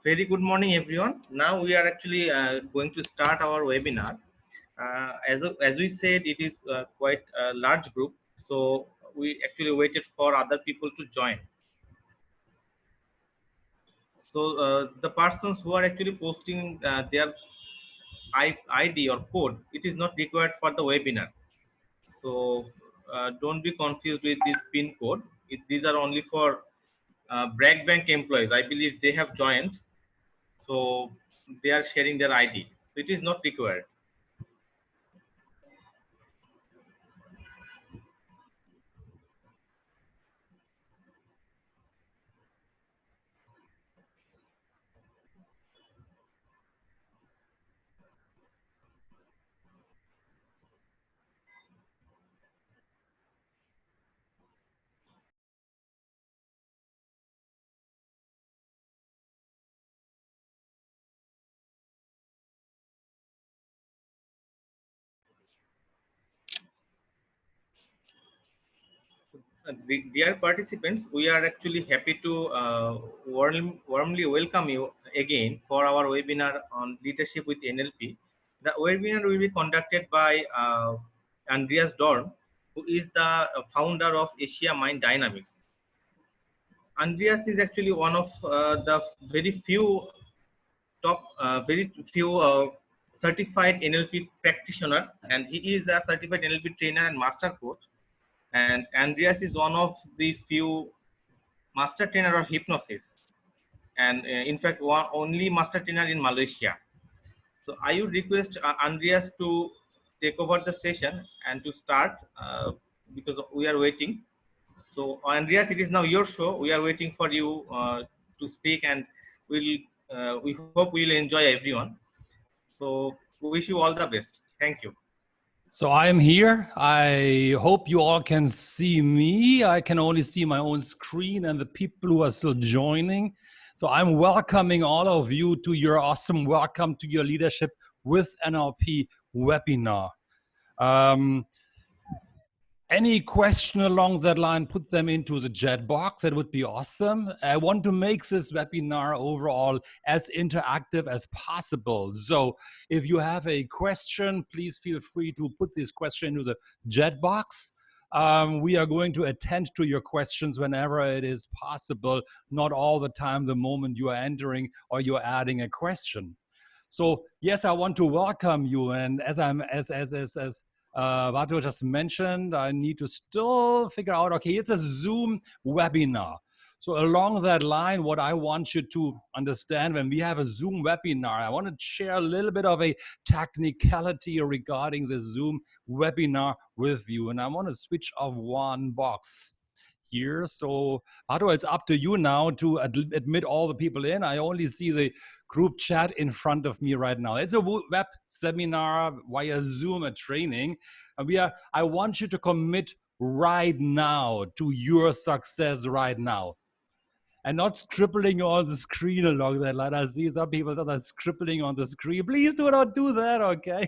Very good morning, everyone. Now we are actually going to start our webinar. As we said, it is quite a large group, so we actually waited for other people to join. So the persons who are actually posting their ID or code, it is not required for the webinar. So don't be confused with this PIN code. These are only for Bragg Bank employees. I believe they have joined, so they are sharing their ID. It is not required. Dear participants, we are actually happy to warmly welcome you again for our webinar on leadership with NLP. The webinar will be conducted by Andreas Dorn, who is the founder of Asia Mind Dynamics. Andreas is actually one of the very few certified NLP practitioner, and he is a certified NLP trainer and master coach. And Andreas is one of the few master trainer of hypnosis, and in fact, one only master trainer in Malaysia. So I would request Andreas to take over the session and to start because we are waiting. So Andreas, it is now your show. We are waiting for you to speak, and we hope we'll enjoy everyone. So we wish you all the best. Thank you. So I'm here. I hope you all can see me. I can only see my own screen and the people who are still joining. So I'm welcoming all of you to your awesome Welcome to Your Leadership with NLP webinar. Any question along that line, put them into the chat box. That would be awesome. I want to make this webinar overall as interactive as possible. So if you have a question, please feel free to put this question into the chat box. We are going to attend to your questions whenever it is possible, not all the time the moment you are entering or you're adding a question. So yes, I want to welcome you, and as Vato just mentioned, I need to still figure out, okay, it's a Zoom webinar. So along that line, what I want you to understand when we have a Zoom webinar, I want to share a little bit of a technicality regarding the Zoom webinar with you. And I want to switch off one box here. So Vato, it's up to you now to admit all the people in. I only see the group chat in front of me right now. It's a web seminar via Zoom, a training. And I want you to commit right now to your success right now. And not scribbling on the screen along that line. I see some people that are scribbling on the screen. Please do not do that, okay?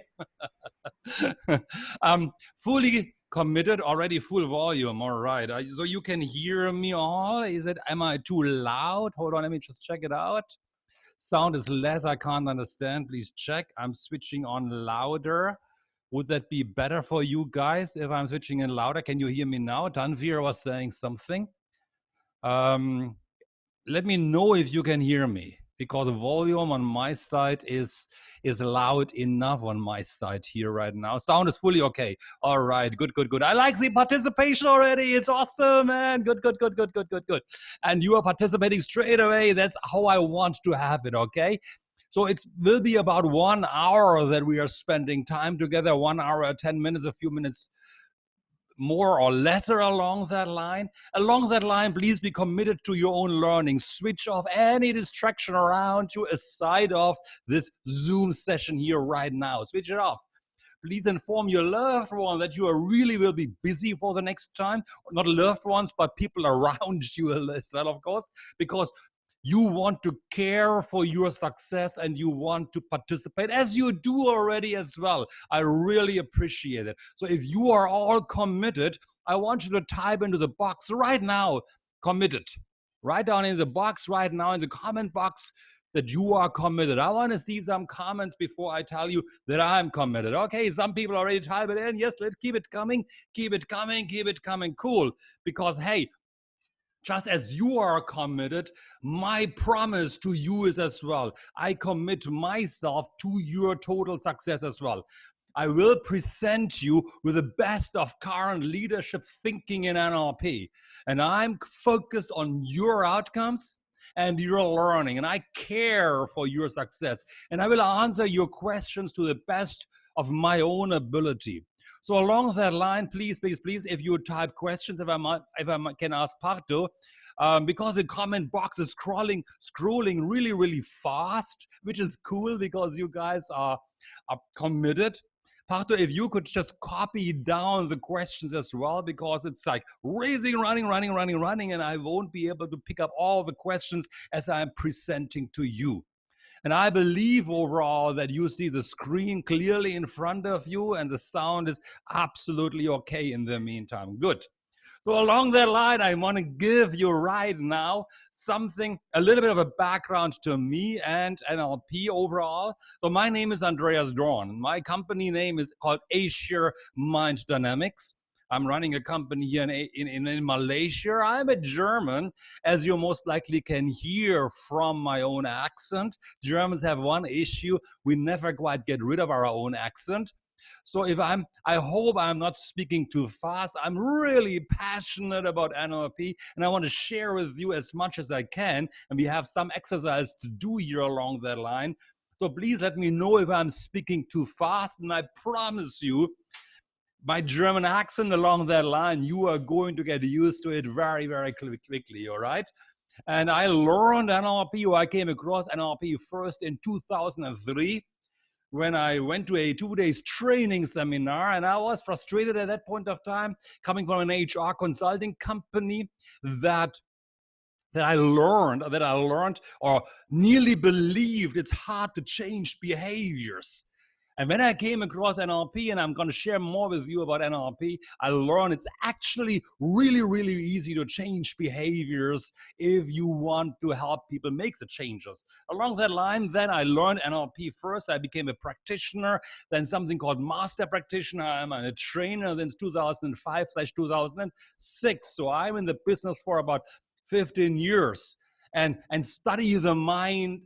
Fully committed, already full volume. All right. So you can hear me all. Am I too loud? Hold on, let me just check it out. Sound is less, I can't understand. Please check. I'm switching on louder. Would that be better for you guys if I'm switching in louder? Can you hear me now? Tanvir was saying something. Let me know if you can hear me, because the volume on my side is loud enough on my side here right now. Sound is fully okay. All right, good. I like the participation already. It's awesome, man. Good. And you are participating straight away. That's how I want to have it, okay? So it will be about 1 hour that we are spending time together, 1 hour, 10 minutes, a few minutes more or lesser along that line. Along that line, please be committed to your own learning. Switch off any distraction around you aside of this Zoom session here right now. Switch it off. Please inform your loved one that you really will be busy for the next time. Not loved ones, but people around you as well, of course, because you want to care for your success and you want to participate, as you do already as well. I really appreciate it. So if you are all committed, I want you to type into the box right now, committed. Write down in the box right now, in the comment box, that you are committed. I want to see some comments before I tell you that I'm committed. Okay, some people already type it in. Yes, let's keep it coming, keep it coming, keep it coming. Cool. Because, hey, just as you are committed, my promise to you is as well. I commit myself to your total success as well. I will present you with the best of current leadership thinking in NLP. And I'm focused on your outcomes and your learning. And I care for your success. And I will answer your questions to the best of my own ability. So along that line, please, please, please, if you type questions, if I can ask Parto, because the comment box is scrolling really, really fast, which is cool because you guys are committed. Parto, if you could just copy down the questions as well, because it's like raising, running, and I won't be able to pick up all the questions as I'm presenting to you. And I believe overall that you see the screen clearly in front of you and the sound is absolutely okay in the meantime. Good. So along that line, I want to give you right now something, a little bit of a background to me and NLP overall. So my name is Andreas Dorn. My company name is called Asia Mind Dynamics. I'm running a company here in Malaysia. I'm a German, as you most likely can hear from my own accent. Germans have one issue. We never quite get rid of our own accent. So I hope I'm not speaking too fast. I'm really passionate about NLP and I want to share with you as much as I can. And we have some exercise to do here along that line. So please let me know if I'm speaking too fast. And I promise you, my German accent along that line, you are going to get used to it very, very quickly, all right? And I learned NLP, or I came across NLP first in 2003 when I went to a 2 days training seminar, and I was frustrated at that point of time, coming from an HR consulting company that I learned or nearly believed it's hard to change behaviors. And when I came across NLP, and I'm going to share more with you about NLP, I learned it's actually really, really easy to change behaviors if you want to help people make the changes. Along that line, then I learned NLP first. I became a practitioner, then something called master practitioner. I'm a trainer since 2005/2006. So I'm in the business for about 15 years and study the mind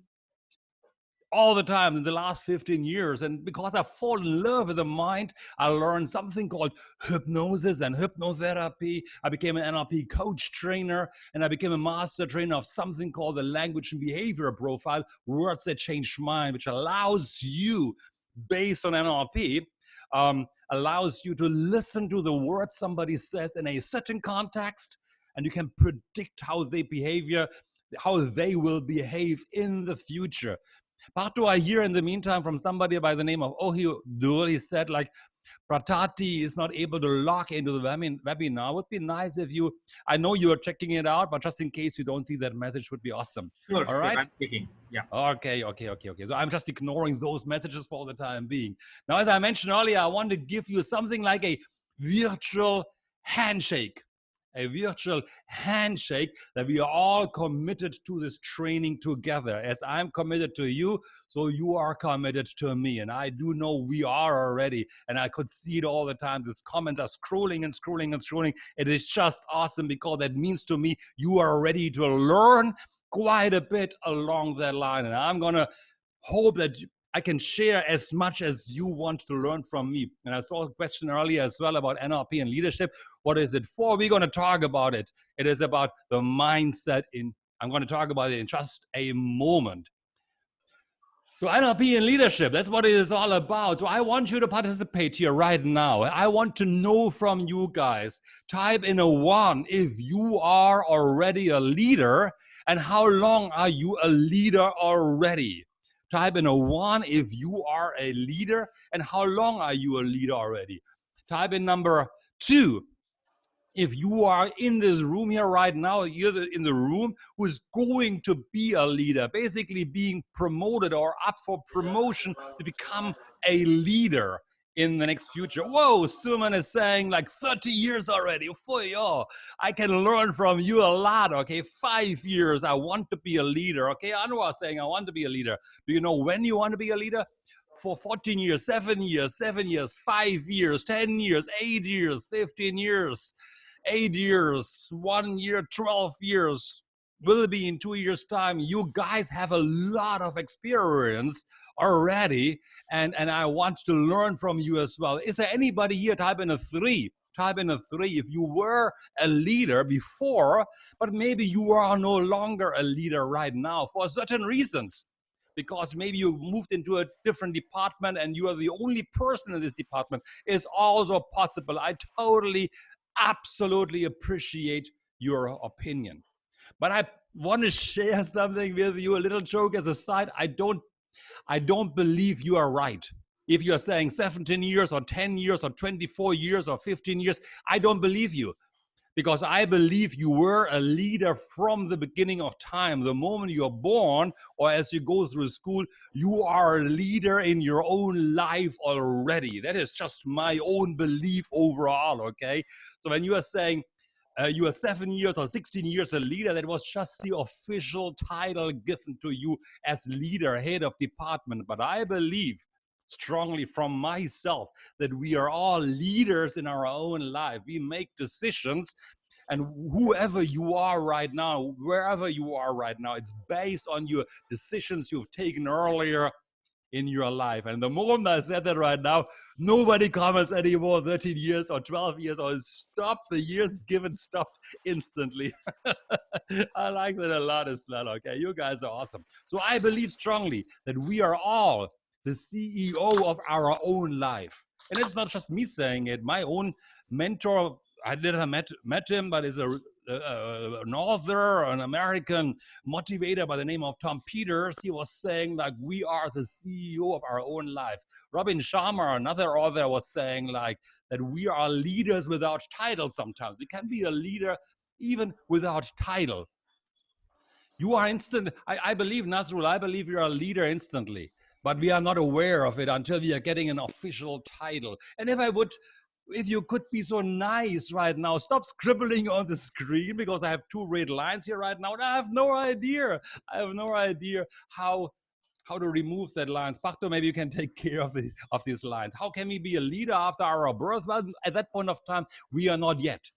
all the time in the last 15 years. And because I fall in love with the mind, I learned something called hypnosis and hypnotherapy. I became an NLP coach trainer, and I became a master trainer of something called the language and behavior profile, words that change mind, which allows you, based on NLP, allows you to listen to the words somebody says in a certain context, and you can predict how they will behave in the future. Parto, I hear in the meantime from somebody by the name of Ohio Dur. He said, like, Pratati is not able to log into the webinar. Would be nice if you, I know you are checking it out, but just in case you don't see that message, would be awesome. Sure, All sure. right? I'm checking. Yeah. Okay. So I'm just ignoring those messages for the time being. Now, as I mentioned earlier, I want to give you something like a virtual handshake. A virtual handshake that we are all committed to this training together. As I'm committed to you, so you are committed to me. And I do know we are already. And I could see it all the time. These comments are scrolling. It is just awesome because that means to me you are ready to learn quite a bit along that line. And I'm going to hope that I can share as much as you want to learn from me. And I saw a question earlier as well about NLP and leadership. What is it for? We're going to talk about it. It is about the mindset I'm going to talk about it in just a moment. So NLP and leadership, that's what it is all about. So I want you to participate here right now. I want to know from you guys. Type in a 1 if you are already a leader, and how long are you a leader already? Type in a 1 if you are a leader, and how long are you a leader already? Type in number 2 if you are in this room here right now, you're in the room who is going to be a leader, basically being promoted or up for promotion to become a leader in the next future. Whoa, Suman is saying like 30 years already. Oh, I can learn from you a lot. Okay, 5 years. I want to be a leader. Okay, Anwar saying I want to be a leader. Do you know when you want to be a leader? For 14 years, 7 years, 7 years, 5 years, 10 years, 8 years, 15 years, 8 years, 1 year, 12 years. Will be in 2 years' time. You guys have a lot of experience already, and I want to learn from you as well. Is there anybody here? Type in a 3. Type in a 3 if you were a leader before, but maybe you are no longer a leader right now for certain reasons. Because maybe you moved into a different department and you are the only person in this department, is also possible. I totally, absolutely appreciate your opinion. But I want to share something with you, a little joke as a side. I don't believe you are right. If you are saying 17 years or 10 years or 24 years or 15 years, I don't believe you, because I believe you were a leader from the beginning of time. The moment you're born or as you go through school, you are a leader in your own life already. That is just my own belief overall, okay? So when you are saying you are 7 years or 16 years a leader, that was just the official title given to you as leader, head of department. But I believe strongly from myself that we are all leaders in our own life. We make decisions, and whoever you are right now, wherever you are right now, it's based on your decisions you've taken earlier in your life. And the moment I said that right now, nobody comments anymore 13 years or 12 years or stop. The years given stopped instantly. I like that a lot as well. Okay, you guys are awesome. So I believe strongly that we are all the CEO of our own life. And it's not just me saying it. My own mentor, I never met him, but is an author, an American motivator by the name of Tom Peters. He was saying like, we are the CEO of our own life. Robin Sharma, another author, was saying like that we are leaders without title. Sometimes we can be a leader even without title. You are instant. I believe, Nazrul, I believe you're a leader instantly, but we are not aware of it until we are getting an official title. And if you could be so nice right now, stop scribbling on the screen, because I have 2 red lines here right now, and I have no idea. I have no idea how to remove that lines. Bachto, maybe you can take care of these lines. How can we be a leader after our birth? Well, at that point of time, we are not yet.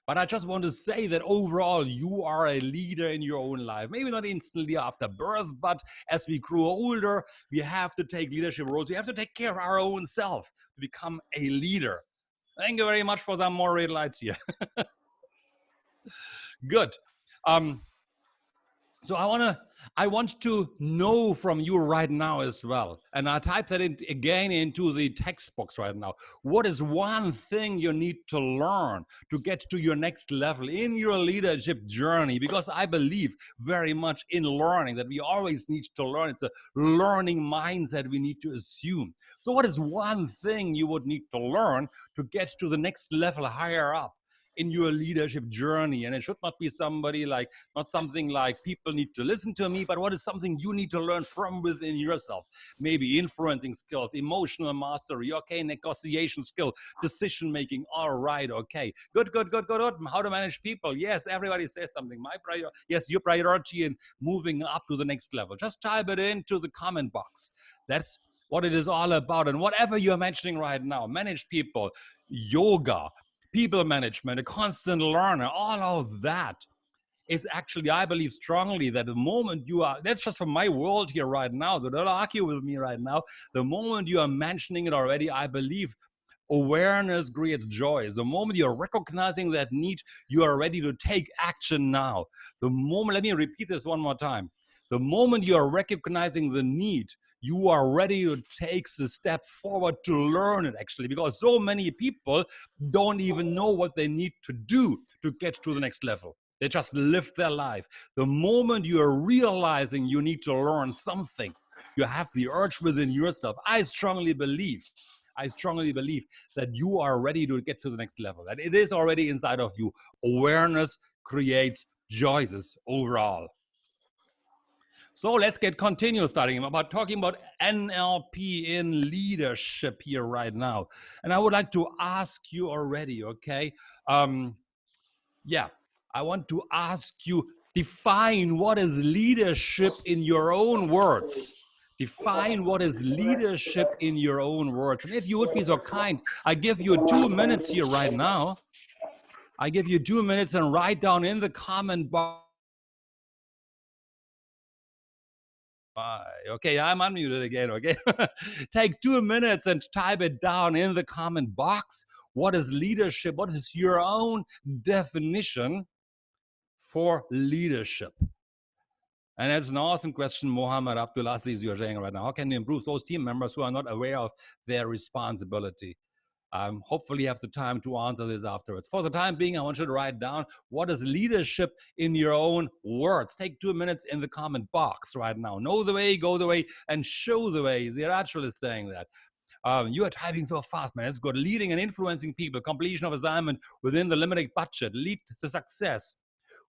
But I just want to say that overall, you are a leader in your own life. Maybe not instantly after birth, but as we grow older, we have to take leadership roles. We have to take care of our own self to become a leader. Thank you very much for some more red lights here. Good. So I want to know from you right now as well. And I type that in again into the text box right now. What is one thing you need to learn to get to your next level in your leadership journey? Because I believe very much in learning, that we always need to learn. It's a learning mindset we need to assume. So what is one thing you would need to learn to get to the next level higher up in your leadership journey? And it should not be not something like people need to listen to me, but what is something you need to learn from within yourself? Maybe influencing skills, emotional mastery, okay, negotiation skill, decision making. All right, okay, good. How to manage people? Yes, everybody says something. Yes, your priority in moving up to the next level. Just type it into the comment box. That's what it is all about. And whatever you're mentioning right now, manage people, yoga, people management, a constant learner, all of that is actually, I believe strongly that the moment you are, that's just from my world here right now, so don't argue with me right now, the moment you are mentioning it already, I believe awareness creates joy. The moment you're recognizing that need, you are ready to take action now. The moment, let me repeat this one more time. The moment you are recognizing the need, you are ready to take the step forward to learn it, actually, because so many people don't even know what they need to do to get to the next level. They just live their life. The moment you are realizing you need to learn something, you have the urge within yourself. I strongly believe that you are ready to get to the next level, that it is already inside of you. Awareness creates choices overall. So let's get continuous starting about talking about NLP in leadership here right now. And I would like to ask you already, okay? Yeah, I want to ask you, define what is leadership in your own words. Define what is leadership in your own words. And if you would be so kind, I give you 2 minutes here right now. I give you 2 minutes and write down in the comment box. Okay, I'm unmuted again, okay? Take 2 minutes and type it down in the comment box. What is leadership? What is your own definition for leadership? And that's an awesome question, Mohammed Abdulaziz, you're saying right now. How can you improve those team members who are not aware of their responsibility? Hopefully you have the time to answer this afterwards. For the time being, I want you to write down what is leadership in your own words. Take 2 minutes in the comment box right now. Know the way, go the way, and show the way. Zirachel is saying that. You are typing so fast, man. It's good. Leading and influencing people, completion of assignment within the limited budget, lead to success,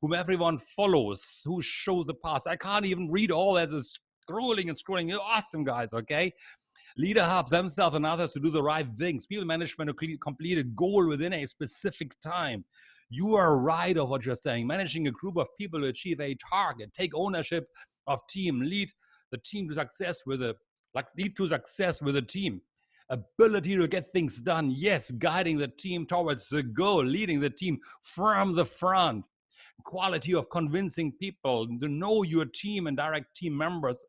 whom everyone follows, who shows the path. I can't even read all that. Is scrolling and scrolling. You're awesome, guys, okay? Leader helps themselves and others to do the right things. People management to complete a goal within a specific time. You are right of what you're saying. Managing a group of people to achieve a target. Take ownership of team. Lead the team to success with a team. Ability to get things done. Yes, guiding the team towards the goal. Leading the team from the front. Quality of convincing people to know your team and direct team members,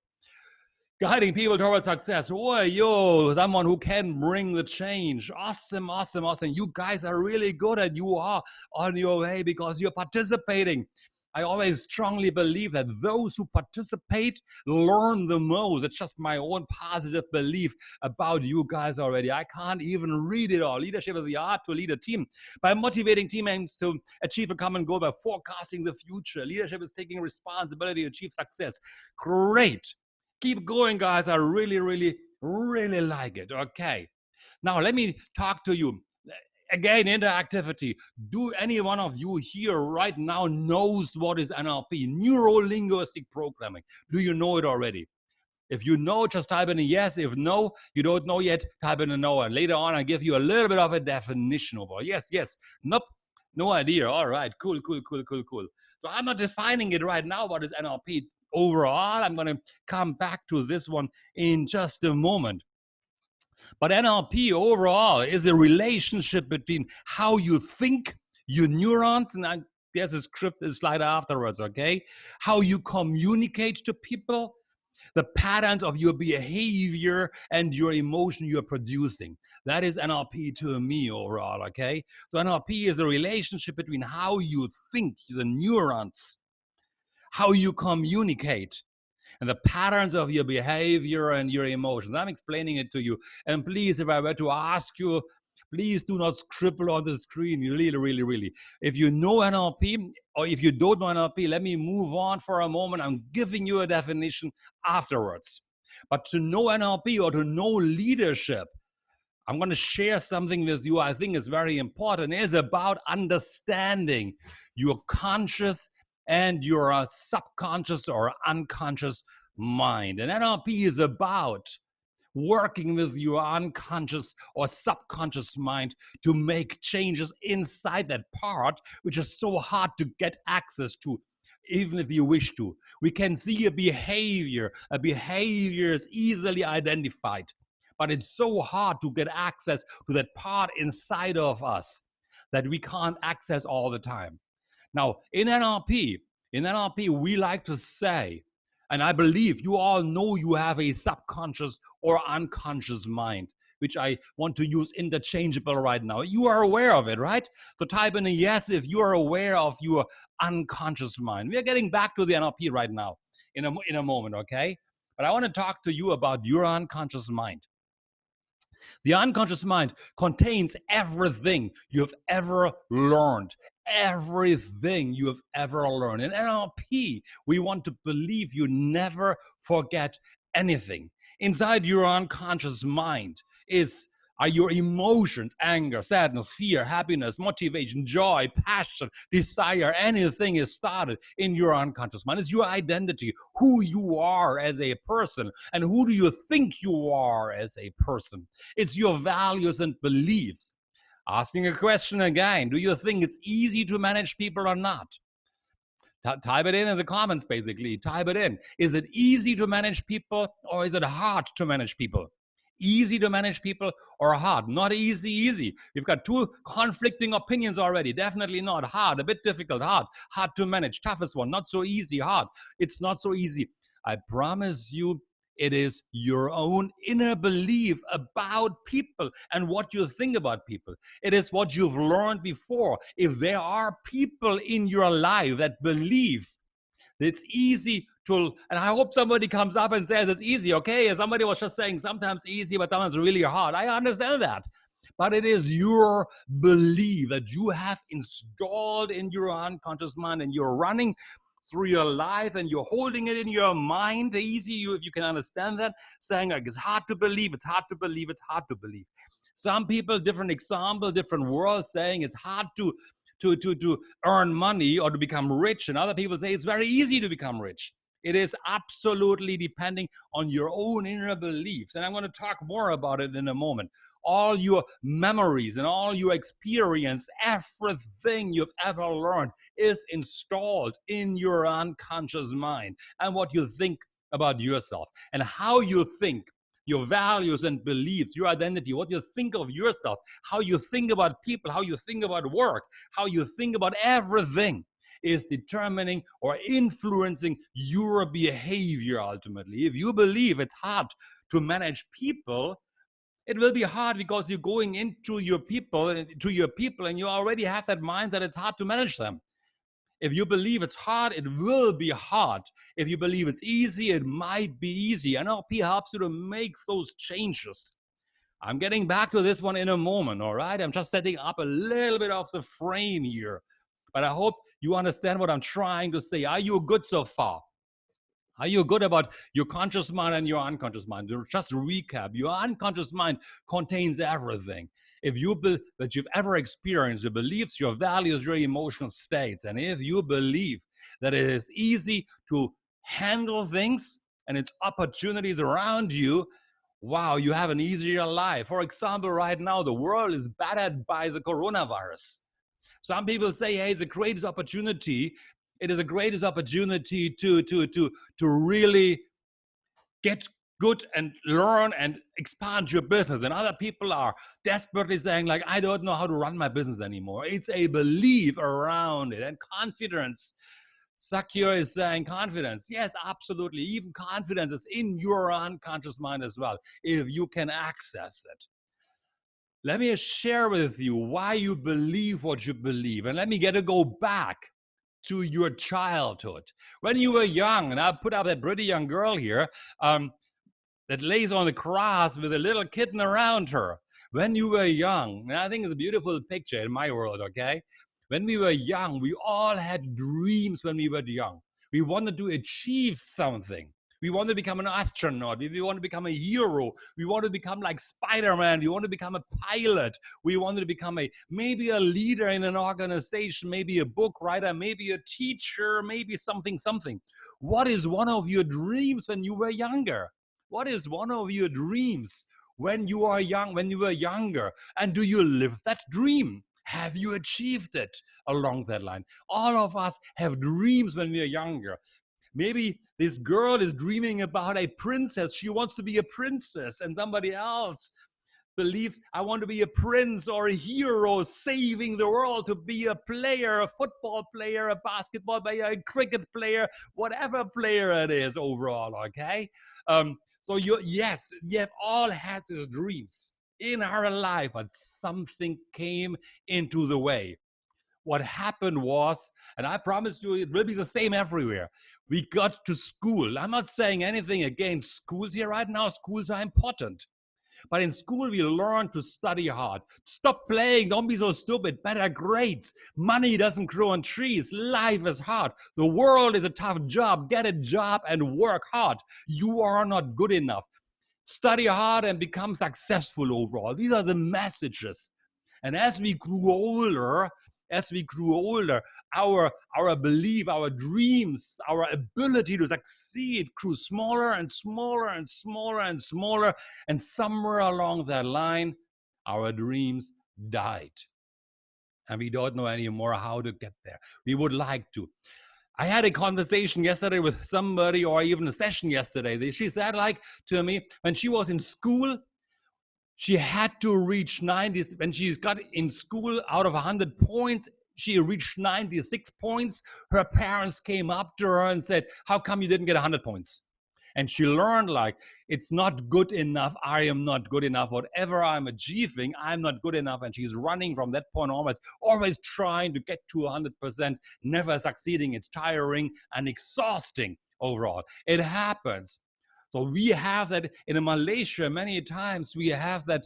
guiding people towards success. Oh, yo, someone who can bring the change. Awesome, awesome, awesome. You guys are really good and you are on your way because you're participating. I always strongly believe that those who participate learn the most. It's just my own positive belief about you guys already. I can't even read it all. Leadership is the art to lead a team by motivating teammates to achieve a common goal, by forecasting the future. Leadership is taking responsibility to achieve success. Great. Keep going, guys. I really, really, really like it. Okay. Now, let me talk to you. Again, interactivity. Do any one of you here right now knows what is NLP, neuro-linguistic programming? Do you know it already? If you know, just type in a yes. If no, you don't know yet, type in a no. And later on, I'll give you a little bit of a definition of it. Yes, yes. Nope. No idea. All right. Cool, cool, cool, cool, cool. So I'm not defining it right now, what is NLP overall. I'm going to come back to this one in just a moment. But NLP overall is a relationship between how you think, your neurons, and there's a script, a slide afterwards, okay? How you communicate to people, the patterns of your behavior and your emotion you're producing. That is NLP to me overall, okay? So NLP is a relationship between how you think, the neurons, how you communicate, and the patterns of your behavior and your emotions. I'm explaining it to you. And please, if I were to ask you, please do not scribble on the screen. You really, really, really. If you know NLP or if you don't know NLP, let me move on for a moment. I'm giving you a definition afterwards. But to know NLP or to know leadership, I'm going to share something with you I think is very important. It's about understanding your conscious and your subconscious or unconscious mind. And NLP is about working with your unconscious or subconscious mind to make changes inside that part, which is so hard to get access to, even if you wish to. We can see a behavior. A behavior is easily identified, but it's so hard to get access to that part inside of us that we can't access all the time. Now, in NLP, we like to say, and I believe you all know you have a subconscious or unconscious mind, which I want to use interchangeable right now. You are aware of it, right? So type in a yes if you are aware of your unconscious mind. We are getting back to the NLP right now in a moment, okay? But I want to talk to you about your unconscious mind. The unconscious mind contains everything you've ever learned. Everything you have ever learned. In NLP, we want to believe you never forget anything. Inside your unconscious mind is Are your emotions, anger, sadness, fear, happiness, motivation, joy, passion, desire, anything is started in your unconscious mind. It's your identity, who you are as a person, and who do you think you are as a person. It's your values and beliefs. Asking a question again, do you think it's easy to manage people or not? Type it in the comments, basically. Type it in. Is it easy to manage people or is it hard to manage people? Easy to manage people or hard? Not easy, easy. You've got two conflicting opinions already. Definitely not. Hard, a bit difficult. Hard to manage. Toughest one. Not so easy. Hard. It's not so easy. I promise you, it is your own inner belief about people and what you think about people. It is what you've learned before. If there are people in your life that believe it's easy to, and I hope somebody comes up and says it's easy. Okay, somebody was just saying sometimes easy, but sometimes really hard. I understand that. But it is your belief that you have installed in your unconscious mind, and you're running through your life and you're holding it in your mind. Easy, if you can understand that, saying like it's hard to believe, it's hard to believe, it's hard to believe. Some people, different example, different world, saying it's hard to earn money or to become rich, and other people say it's very easy to become rich. It is absolutely depending on your own inner beliefs, and I'm going to talk more about it in a moment. All your memories and all your experience, everything you've ever learned is installed in your unconscious mind, and what you think about yourself and how you think, your values and beliefs, your identity, what you think of yourself, how you think about people, how you think about work, how you think about everything is determining or influencing your behavior ultimately. If you believe it's hard to manage people, it will be hard because you're going into your people, and you already have that mind that it's hard to manage them. If you believe it's hard, it will be hard. If you believe it's easy, it might be easy. NLP helps you to make those changes. I'm getting back to this one in a moment, all right? I'm just setting up a little bit of the frame here. But I hope you understand what I'm trying to say. Are you good so far? Are you good about your conscious mind and your unconscious mind? Just recap. Your unconscious mind contains everything. If you that you've ever experienced, your beliefs, your values, your emotional states, and if you believe that it is easy to handle things and its opportunities around you, wow, you have an easier life. For example, right now, the world is battered by the coronavirus. Some people say, hey, it's the greatest opportunity. It is the greatest opportunity to really get good and learn and expand your business. And other people are desperately saying, like, I don't know how to run my business anymore. It's a belief around it and confidence. Sakya is saying confidence. Yes, absolutely. Even confidence is in your unconscious mind as well, if you can access it. Let me share with you why you believe what you believe. And let me go back to your childhood. When you were young, and I put up that pretty young girl here that lays on the grass with a little kitten around her. When you were young, and I think it's a beautiful picture in my world, okay? When we were young, we all had dreams when we were young. We wanted to achieve something. We want to become an astronaut. We want to become a hero. We want to become like Spider-Man. We want to become a pilot. We wanted to become maybe a leader in an organization, maybe a book writer, maybe a teacher, maybe something. What is one of your dreams when you were younger? What is one of your dreams when you are young, when you were younger? And do you live that dream? Have you achieved it along that line? All of us have dreams when we are younger. Maybe this girl is dreaming about a princess. She wants to be a princess, and somebody else believes, I want to be a prince or a hero saving the world, to be a player, a football player, a basketball player, a cricket player, whatever player it is overall, okay? So you have all had these dreams in our life, but something came into the way. What happened was, and I promise you it will be the same everywhere, we got to school. I'm not saying anything against schools here right now. Schools are important. But in school, we learn to study hard. Stop playing. Don't be so stupid. Better grades. Money doesn't grow on trees. Life is hard. The world is a tough job. Get a job and work hard. You are not good enough. study hard and become successful overall. These are the messages. And as we grew older, our belief, our dreams, our ability to succeed grew smaller and smaller and smaller and smaller. And somewhere along that line, our dreams died. And we don't know anymore how to get there. We would like to. I had a conversation yesterday with somebody, or even a session yesterday. She said, like, to me, when she was in school, she had to reach 90. When she got in school, out of 100 points, she reached 96 points. Her parents came up to her and said, how come you didn't get 100 points? And she learned, like, it's not good enough. I am not good enough. Whatever I'm achieving, I'm not good enough. And she's running from that point onwards, always trying to get to 100%, never succeeding. It's tiring and exhausting overall. It happens. So we have that in Malaysia many times. We have that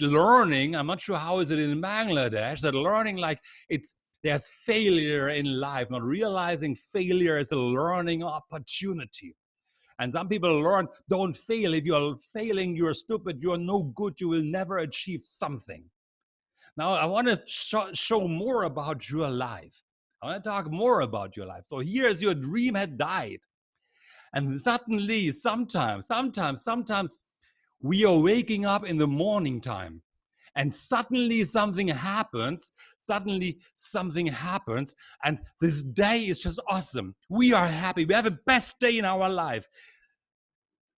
learning. I'm not sure how is it in Bangladesh. That learning, like, there's failure in life, not realizing failure is a learning opportunity. And some people learn, don't fail. If you're failing, you're stupid, you're no good, you will never achieve something. Now, I want to show more about your life. I want to talk more about your life. So here's your dream had died. And suddenly, sometimes, we are waking up in the morning time. And suddenly something happens. And this day is just awesome. We are happy. We have the best day in our life.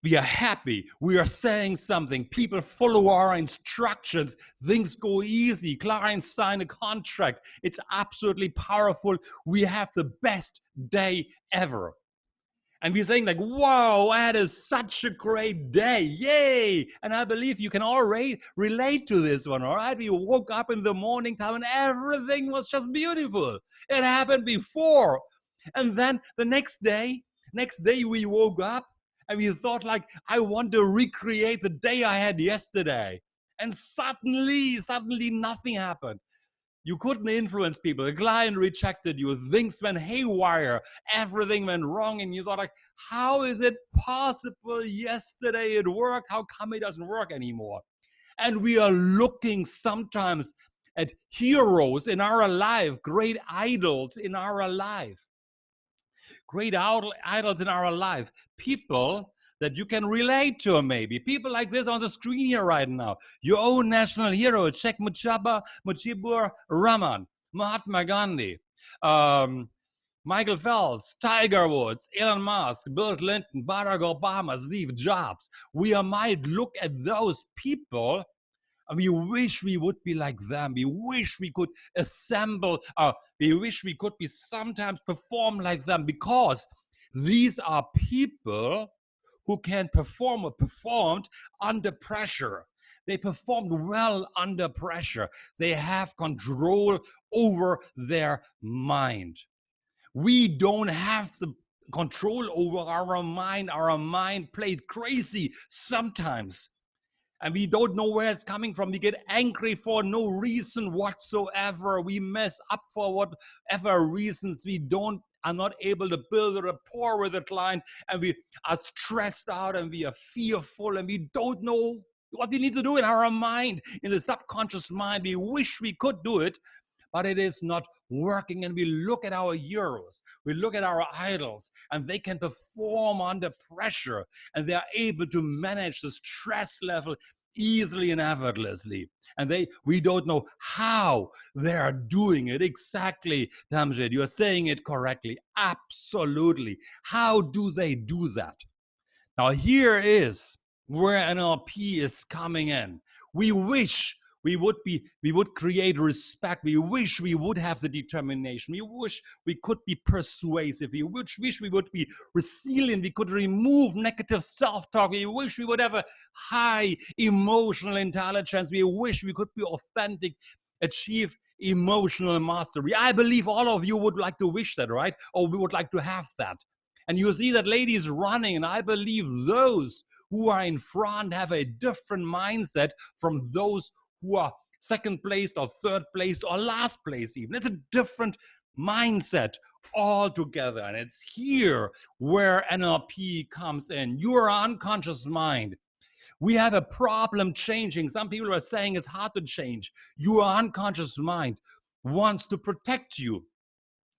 We are happy. We are saying something. People follow our instructions. Things go easy. Clients sign a contract. It's absolutely powerful. We have the best day ever. And we're saying, like, wow, I had such a great day. Yay. And I believe you can all relate to this one, all right? We woke up in the morning time and everything was just beautiful. It happened before. And then the next day we woke up and we thought, like, I want to recreate the day I had yesterday. And suddenly nothing happened. You couldn't influence people. The client rejected you. Things went haywire. Everything went wrong. And you thought, like, how is it possible? Yesterday it worked. How come it doesn't work anymore? And we are looking sometimes at heroes in our life, great idols in our life. Great idols in our life. People that you can relate to, maybe. People like this on the screen here right now. Your own national hero, Sheikh Mujibur Rahman, Mahatma Gandhi, Michael Phelps, Tiger Woods, Elon Musk, Bill Clinton, Barack Obama, Steve Jobs. We might look at those people and we wish we would be like them. We wish we could assemble, we wish we could be sometimes perform like them, because these are people who can perform or performed under pressure. They performed well under pressure. They have control over their mind. We don't have the control over our mind. Our mind played crazy sometimes. And we don't know where it's coming from. We get angry for no reason whatsoever. We mess up for whatever reasons. We are not able to build a rapport with the client, and we are stressed out and we are fearful and we don't know what we need to do in our mind, in the subconscious mind. We wish we could do it, but it is not working. And we look at our heroes, we look at our idols, and they can perform under pressure, and they are able to manage the stress level easily and effortlessly. And we don't know how they are doing it. Exactly, Tamjid, you are saying it correctly. Absolutely. How do they do that? Now, here is where NLP is coming in. We wish we would create respect. We wish we would have the determination. We wish we could be persuasive. We wish we would be resilient. We could remove negative self-talk. We wish we would have a high emotional intelligence. We wish we could be authentic, achieve emotional mastery. I believe all of you would like to wish that, right? Or we would like to have that. And you see that ladies running, and I believe those who are in front have a different mindset from those who are second placed or third placed or last place even. It's a different mindset altogether. And it's here where NLP comes in. Your unconscious mind We have a problem changing. Some people are saying it's hard to change. Your unconscious mind wants to protect you.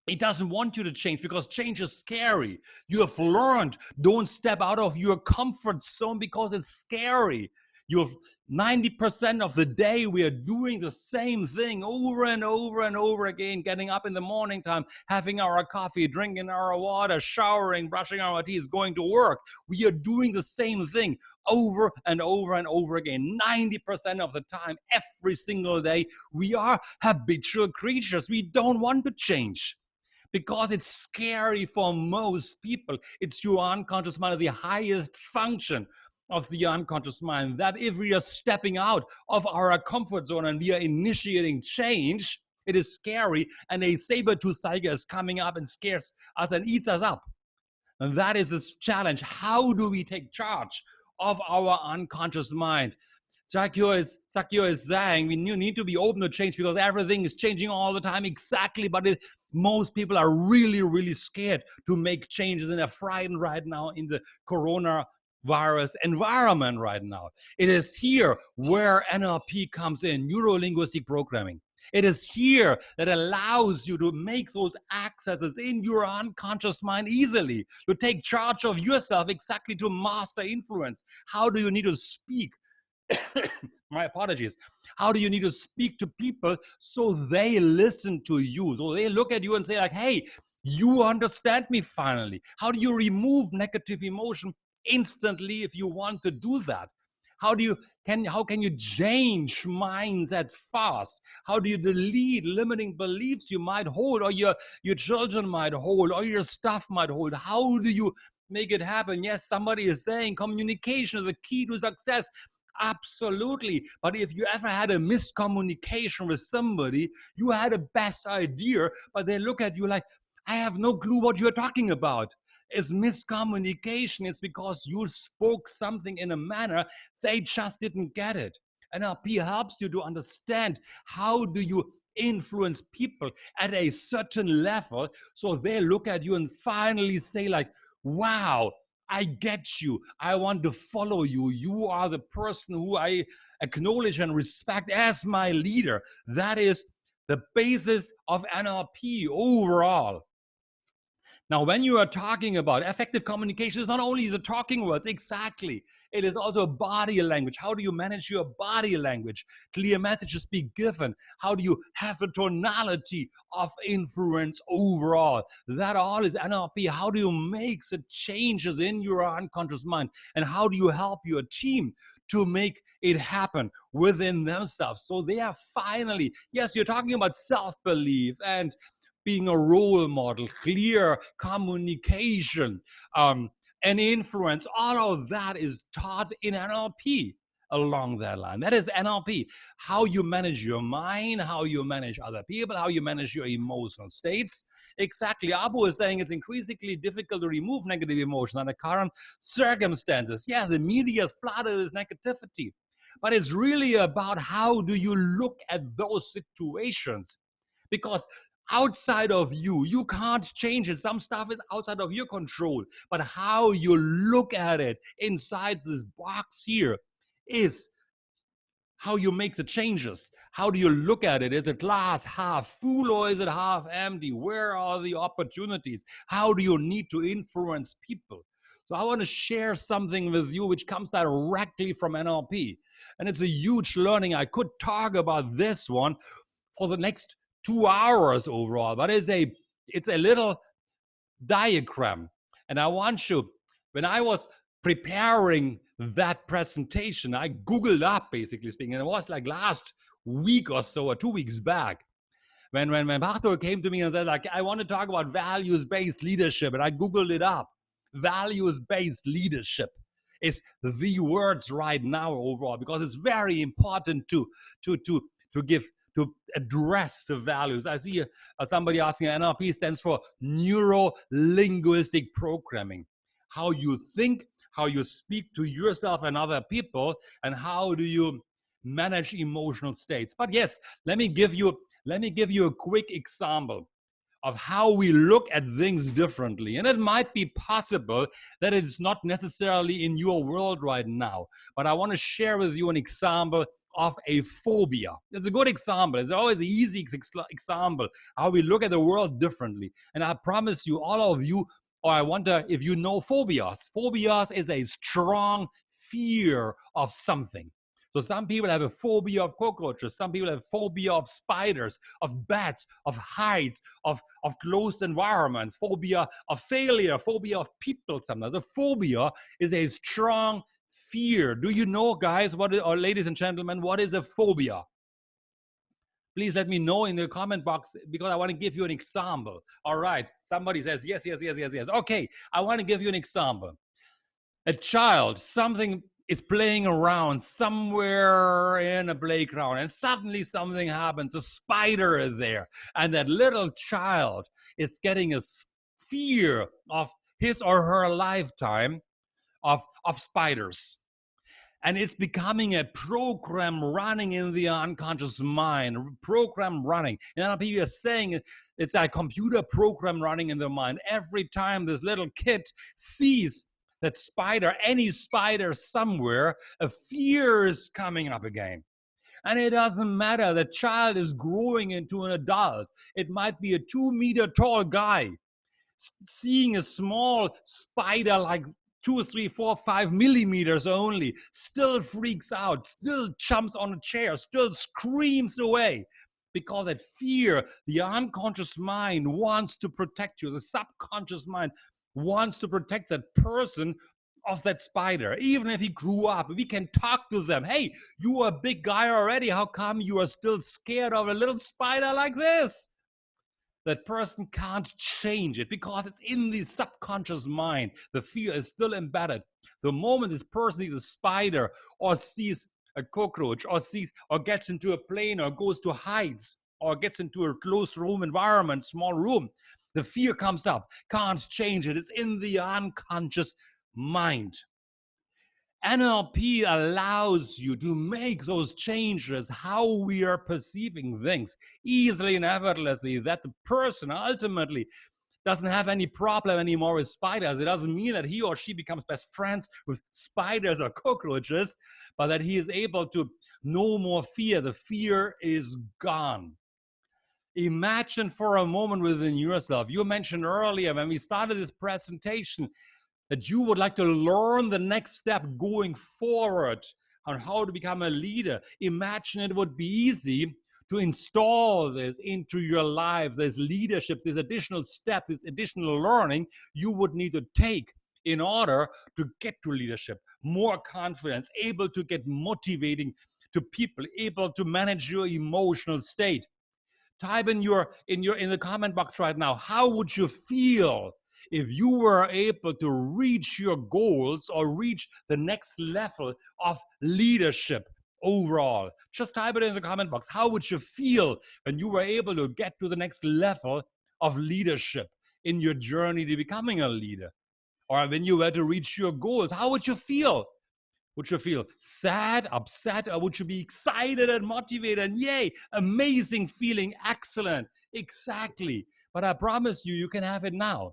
It doesn't want you to change because change is scary. You have learned, don't step out of your comfort zone because it's scary. You have 90% of the day we are doing the same thing over and over and over again, getting up in the morning time, having our coffee, drinking our water, showering, brushing our teeth, going to work. We are doing the same thing over and over and over again. 90% of the time, every single day, we are habitual creatures. We don't want to change, because it's scary for most people. It's your unconscious mind, the highest function of the unconscious mind, that if we are stepping out of our comfort zone and we are initiating change, it is scary, and a saber-toothed tiger is coming up and scares us and eats us up. And that is this challenge. How do we take charge of our unconscious mind? Sakyo is saying we need to be open to change because everything is changing all the time. Exactly, but most people are really, really scared to make changes, and they're frightened right now in the coronavirus environment right now. It is here where NLP comes in, neuro-linguistic programming. It is here that allows you to make those accesses in your unconscious mind easily, to take charge of yourself, exactly to master influence. How do you need to speak? My apologies. How do you need to speak to people so they listen to you? So they look at you and say like, hey, you understand me finally. How do you remove negative emotion instantly if you want to do that? How can you change mindsets fast? How do you delete limiting beliefs you might hold, or your children might hold, or your staff might hold? How do you make it happen? Yes, somebody is saying communication is a key to success. Absolutely. But if you ever had a miscommunication with somebody, you had a best idea, but they look at you like, I have no clue what you're talking about. It's miscommunication. It's because you spoke something in a manner they just didn't get it. NLP helps you to understand how do you influence people at a certain level so they look at you and finally say like, wow, I get you. I want to follow you. You are the person who I acknowledge and respect as my leader. That is the basis of NLP overall. Now, when you are talking about effective communication, it's not only the talking words, exactly. It is also body language. How do you manage your body language? Clear messages be given. How do you have a tonality of influence overall? That all is NLP. How do you make the changes in your unconscious mind? And how do you help your team to make it happen within themselves? So they are finally, yes, you're talking about self-belief and being a role model, clear communication, and influence. All of that is taught in NLP along that line. That is NLP. How you manage your mind, how you manage other people, how you manage your emotional states. Exactly. Abu is saying it's increasingly difficult to remove negative emotion under current circumstances. Yes, the media is flooded with negativity. But it's really about how do you look at those situations? Because outside of you, you can't change it. Some stuff is outside of your control. But how you look at it inside this box here is how you make the changes. How do you look at it? Is it glass half full or is it half empty? Where are the opportunities? How do you need to influence people? So I want to share something with you which comes directly from NLP. And it's a huge learning. I could talk about this one for the next 2 hours overall, but it's a little diagram. And I want you, when I was preparing that presentation, I Googled up, basically speaking, and it was like last week or so, or 2 weeks back, when Barto came to me and said, like, I want to talk about values-based leadership, and I Googled it up. Values-based leadership is the words right now overall, because it's very important to address the values. I see somebody asking, NLP stands for neuro-linguistic programming. How you think, how you speak to yourself and other people, and how do you manage emotional states. But yes, let me give you a quick example of how we look at things differently. And it might be possible that it's not necessarily in your world right now, but I want to share with you an example of a phobia. It's a good example. It's always an easy example how we look at the world differently. And I promise you, all of you, or I wonder if you know phobias. Phobias is a strong fear of something. So some people have a phobia of cockroaches. Some people have a phobia of spiders, of bats, of heights, of closed environments, phobia of failure, phobia of people sometimes. A phobia is a strong fear. Do you know, guys, or ladies and gentlemen, what is a phobia? Please let me know in the comment box, because I want to give you an example. All right. Somebody says, yes, yes, yes, yes, yes. Okay. I want to give you an example. A child, something is playing around somewhere in a playground, and suddenly something happens. A spider is there, and that little child is getting a fear of his or her lifetime of spiders. And it's becoming a program running in the unconscious mind, program running. And people are saying it's a computer program running in the mind. Every time this little kid sees that spider, any spider somewhere, a fear is coming up again. And it doesn't matter. The child is growing into an adult. It might be a 2-meter tall guy. Seeing a small spider like 2, 3, 4, 5 millimeters only, still freaks out, still jumps on a chair, still screams away. Because that fear, the unconscious mind wants to protect you. The subconscious mind wants to protect that person of that spider. Even if he grew up, we can talk to them. Hey, you are a big guy already. How come you are still scared of a little spider like this? That person can't change it because it's in the subconscious mind. The fear is still embedded. The moment this person sees a spider or sees a cockroach or sees or gets into a plane or goes to heights or gets into a closed room environment, small room, the fear comes up. Can't change it. It's in the unconscious mind. NLP allows you to make those changes, how we are perceiving things, easily and effortlessly, that the person ultimately doesn't have any problem anymore with spiders. It doesn't mean that he or she becomes best friends with spiders or cockroaches, but that he is able to no more fear. The fear is gone. Imagine for a moment within yourself. You mentioned earlier when we started this presentation that you would like to learn the next step going forward on how to become a leader. Imagine it would be easy to install this into your life, this leadership, this additional step, this additional learning you would need to take in order to get to leadership, more confidence, able to get motivating to people, able to manage your emotional state. Type in the comment box right now, how would you feel if you were able to reach your goals or reach the next level of leadership overall? Just type it in the comment box. How would you feel when you were able to get to the next level of leadership in your journey to becoming a leader? Or when you were to reach your goals, how would you feel? Would you feel sad, upset, or would you be excited and motivated? And yay, amazing feeling, excellent. Exactly. But I promise you, you can have it now.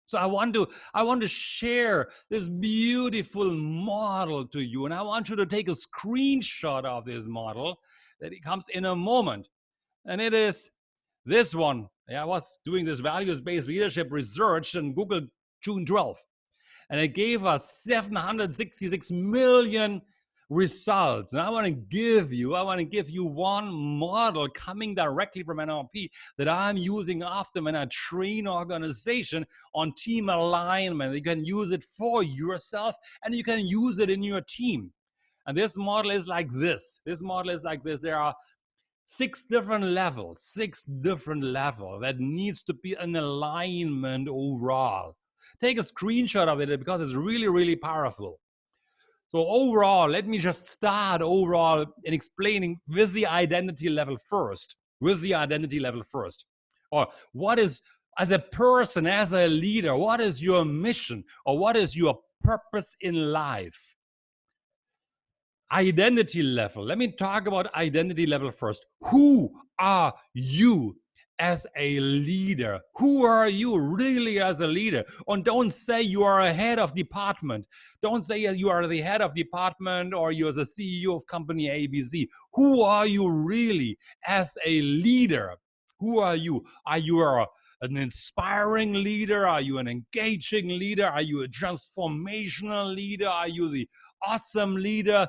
So I want to share this beautiful model to you, and I want you to take a screenshot of this model that it comes in a moment. And it is this one. I was doing this values-based leadership research in Google June 12th. And it gave us 766 million results. And I want to give you one model coming directly from NLP that I'm using often when I train organization on team alignment. You can use it for yourself and you can use it in your team. And this model is like this. There are 6 different levels that needs to be an alignment overall. Take a screenshot of it because it's really, really powerful. So overall, let me just start overall in explaining with the identity level first. Or what is, as a person, as a leader, what is your mission or what is your purpose in life? Identity level. Let me talk about identity level first. Who are you as a leader? Who are you really as a leader? And don't say you are a head of department. Don't say you are the head of department or you're the CEO of company ABC. Who are you really as a leader? Who are you? Are you an inspiring leader? Are you an engaging leader? Are you a transformational leader? Are you the awesome leader,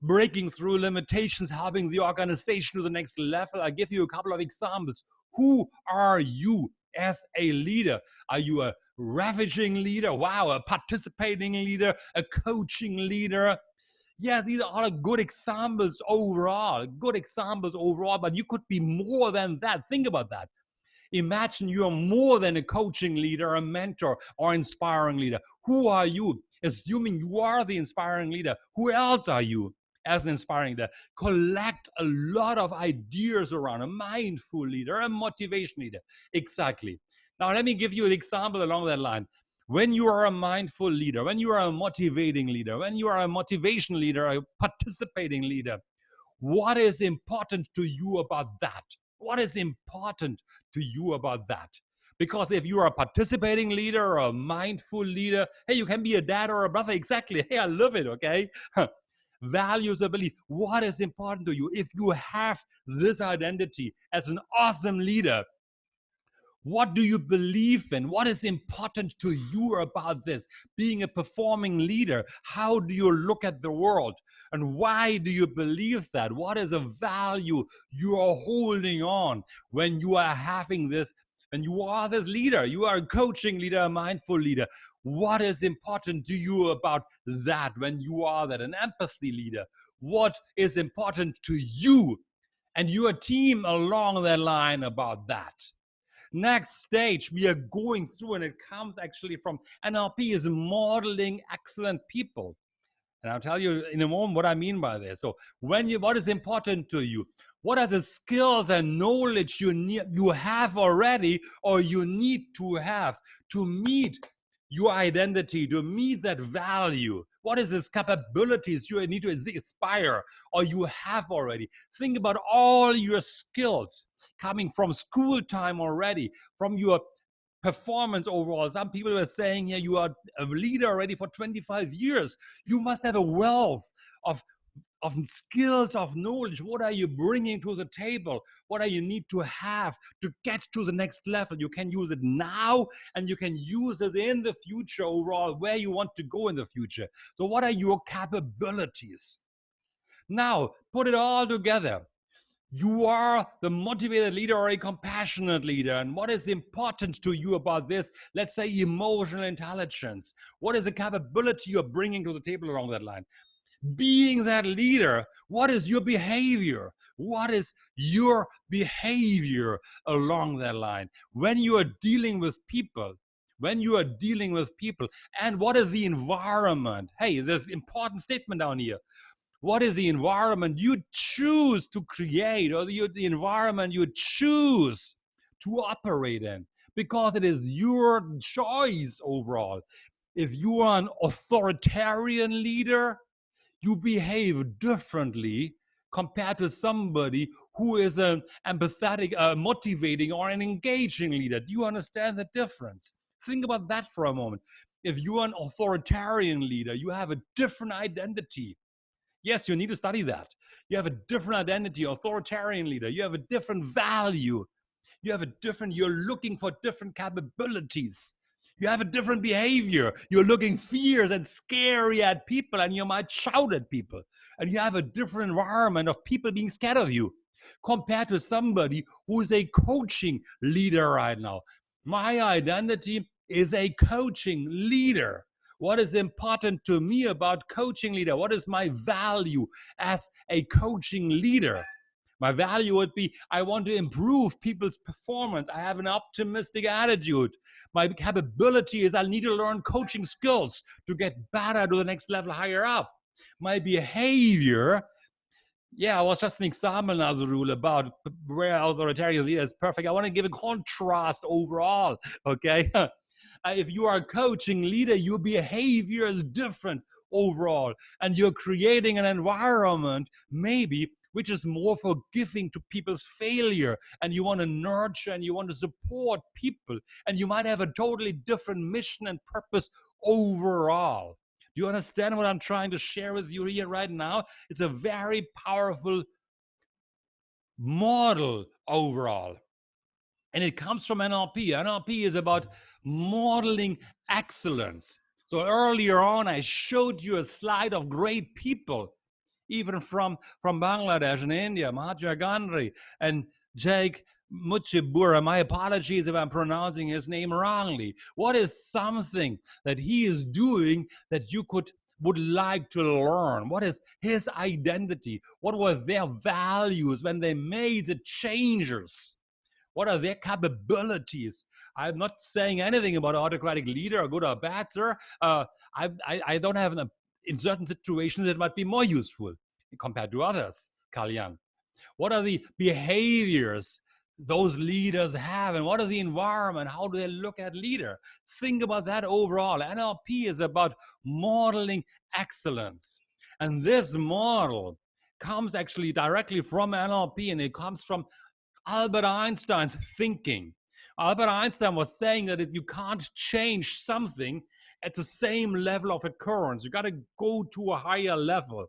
breaking through limitations, helping the organization to the next level? I give you a couple of examples. Who are you as a leader? Are you a ravaging leader? Wow, a participating leader, a coaching leader? Yeah, these are all good examples overall, but you could be more than that. Think about that. Imagine you are more than a coaching leader, a mentor, or inspiring leader. Who are you? Assuming you are the inspiring leader, who else are you as an inspiring leader? Collect a lot of ideas around a mindful leader, a motivation leader. Exactly. Now, let me give you an example along that line. When you are a mindful leader, when you are a motivating leader, when you are a motivation leader, a participating leader, what is important to you about that? What is important to you about that? Because if you are a participating leader or a mindful leader, hey, you can be a dad or a brother. Exactly. Hey, I love it. Okay. Values or belief. What is important to you? If you have this identity as an awesome leader, what do you believe in? What is important to you about this? Being a performing leader, how do you look at the world? And why do you believe that? What is a value you are holding on when you are having this? And you are this leader, you are a coaching leader, a mindful leader. What is important to you about that when you are that? An empathy leader. What is important to you and your team along that line about that? Next stage we are going through, and it comes actually from NLP, is modeling excellent people. And I'll tell you in a moment what I mean by this. So what is important to you? What are the skills and knowledge you have already or you need to have to meet your identity, to meet that value? What is this capabilities you need to aspire or you have already? Think about all your skills coming from school time already, from your performance overall. Some people were saying, yeah, you are a leader already for 25 years. You must have a wealth of skills, of knowledge. What are you bringing to the table? What do you need to have to get to the next level? You can use it now and you can use it in the future overall, where you want to go in the future. So what are your capabilities? Now, put it all together. You are the motivated leader or a compassionate leader. And what is important to you about this? Let's say emotional intelligence. What is the capability you're bringing to the table along that line? Being that leader, what is your behavior? What is your behavior along that line? When you are dealing with people, and what is the environment? Hey, there's important statement down here. What is the environment you choose to create, or the environment you choose to operate in? Because it is your choice overall. If you are an authoritarian leader, you behave differently compared to somebody who is an empathetic, motivating, or an engaging leader. Do you understand the difference? Think about that for a moment. If you are an authoritarian leader, you have a different identity. Yes, you need to study that. You have a different identity, authoritarian leader. You have a different value. You're looking for different capabilities. You have a different behavior. You're looking fierce and scary at people, and you might shout at people. And you have a different environment of people being scared of you compared to somebody who is a coaching leader right now. My identity is a coaching leader. What is important to me about coaching leader? What is my value as a coaching leader? My value would be, I want to improve people's performance. I have an optimistic attitude. My capability is I need to learn coaching skills to get better to the next level higher up. My behavior, yeah, was just an example, Nazarul, about where authoritarian leader is perfect. I want to give a contrast overall, okay? If you are a coaching leader, your behavior is different overall, and you're creating an environment maybe which is more forgiving to people's failure, and you want to nurture and you want to support people, and you might have a totally different mission and purpose overall. Do you understand what I'm trying to share with you here right now? It's a very powerful model overall. And it comes from NLP. NLP is about modeling excellence. So earlier on, I showed you a slide of great people, even from Bangladesh and India, Mahatma Gandhi and Jake Muchibura. My apologies if I'm pronouncing his name wrongly. What is something that he is doing that you would like to learn? What is his identity? What were their values when they made the changes? What are their capabilities? I'm not saying anything about autocratic leader, or good or bad, sir. I don't have in certain situations it might be more useful compared to others, Kalyan. What are the behaviors those leaders have, and what is the environment? How do they look at leader? Think about that overall. NLP is about modeling excellence. And this model comes actually directly from NLP, and it comes from Albert Einstein's thinking. Albert Einstein was saying that if you can't change something at the same level of occurrence, you got to go to a higher level.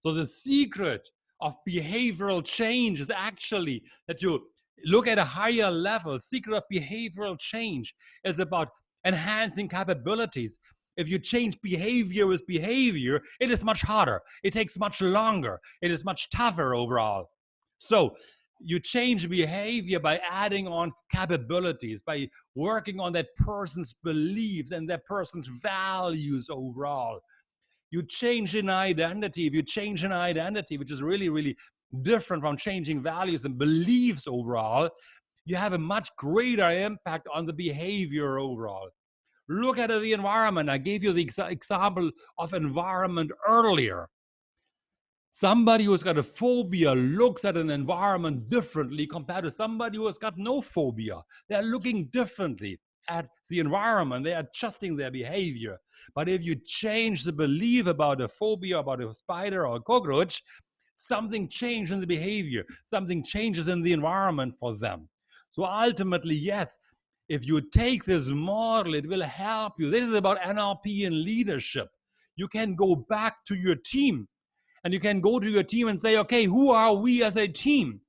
So the secret of behavioral change is actually that you look at a higher level. Secret of behavioral change is about enhancing capabilities. If you change behavior with behavior, it is much harder. It takes much longer. It is much tougher overall. So you change behavior by adding on capabilities, by working on that person's beliefs and that person's values overall. You change an identity. If you change an identity, which is really, really different from changing values and beliefs overall, you have a much greater impact on the behavior overall. Look at the environment. I gave you the example of environment earlier. Somebody who's got a phobia looks at an environment differently compared to somebody who has got no phobia. They're looking differently at the environment. They're adjusting their behavior. But if you change the belief about a phobia, about a spider or a cockroach, something changes in the behavior. Something changes in the environment for them. So ultimately, yes, if you take this model, it will help you. This is about NLP and leadership. You can go back to your team. And you can go to your team and say, okay, who are we as a team?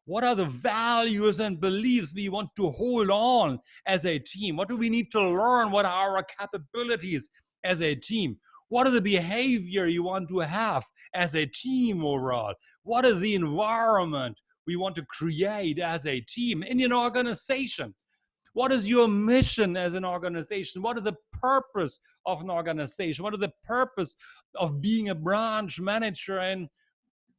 What are the values and beliefs we want to hold on as a team? What do we need to learn? What are our capabilities as a team? What are the behavior you want to have as a team overall? What is the environment we want to create as a team in an organization? What is your mission as an organization? What is the purpose of an organization? What is the purpose of being a branch manager? And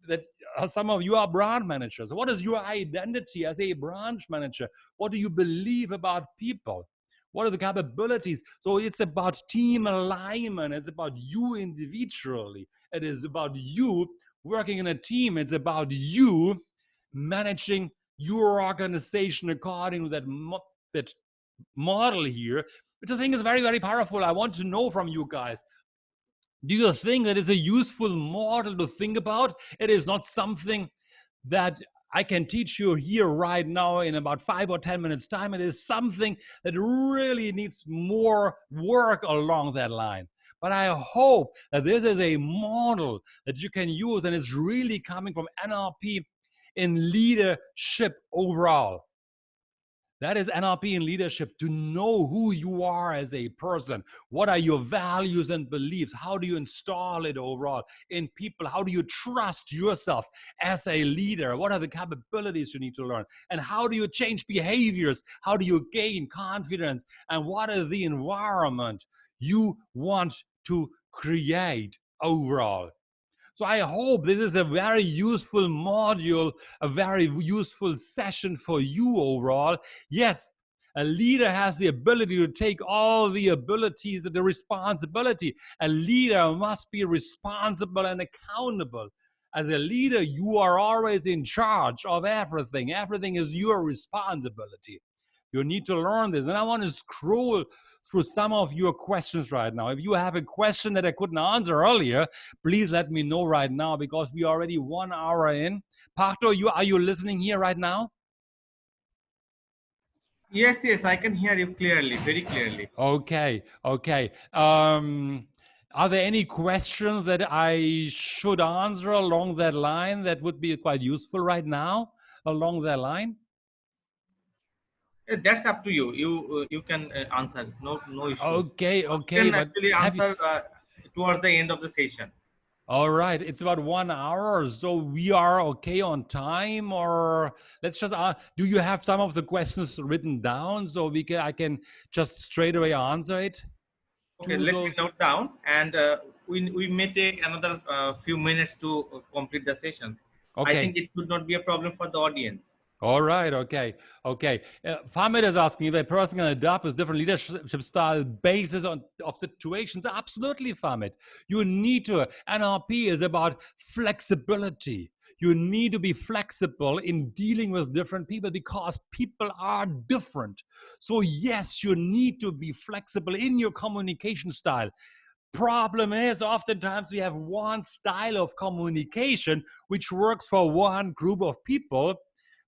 that some of you are branch managers. What is your identity as a branch manager? What do you believe about people? What are the capabilities? So it's about team alignment. It's about you individually. It is about you working in a team. It's about you managing your organization according to that model here, which I think is very, very powerful. I want to know from you guys, do you think that is a useful model to think about? It is not something that I can teach you here right now in about 5 or 10 minutes time. It is something that really needs more work along that line. But I hope that this is a model that you can use, and it's really coming from NLP in leadership overall. That is NLP in leadership, to know who you are as a person. What are your values and beliefs? How do you install it overall in people? How do you trust yourself as a leader? What are the capabilities you need to learn? And how do you change behaviors? How do you gain confidence? And what is the environment you want to create overall? So I hope this is a very useful module, a very useful session for you overall. Yes, a leader has the ability to take all the abilities and the responsibility. A leader must be responsible and accountable. As a leader, you are always in charge of everything. Everything is your responsibility. You need to learn this. And I want to scroll through some of your questions right now. If you have a question that I couldn't answer earlier, please let me know right now, because we are already 1 hour in. Parto, are you listening here right now? Yes, yes, I can hear you clearly, very clearly. Okay, okay. Are there any questions that I should answer along that line that would be quite useful right now along that line? That's up to you. You can answer. No issues. Okay, Or you okay, can but actually have you? answer towards the end of the session. All right, it's about 1 hour, so we are okay on time. Or let's just do you have some of the questions written down so I can just straight away answer it Okay, to let me those? note down, and we may take another few minutes to complete the session. I Okay. think it would not be a problem for the audience. All right. Okay. Okay. Fahmed is asking if a person can adapt with different leadership style basis of situations. Absolutely, Fahmed. You need to. NLP is about flexibility. You need to be flexible in dealing with different people because people are different. So yes, you need to be flexible in your communication style. Problem is, oftentimes we have one style of communication which works for one group of people,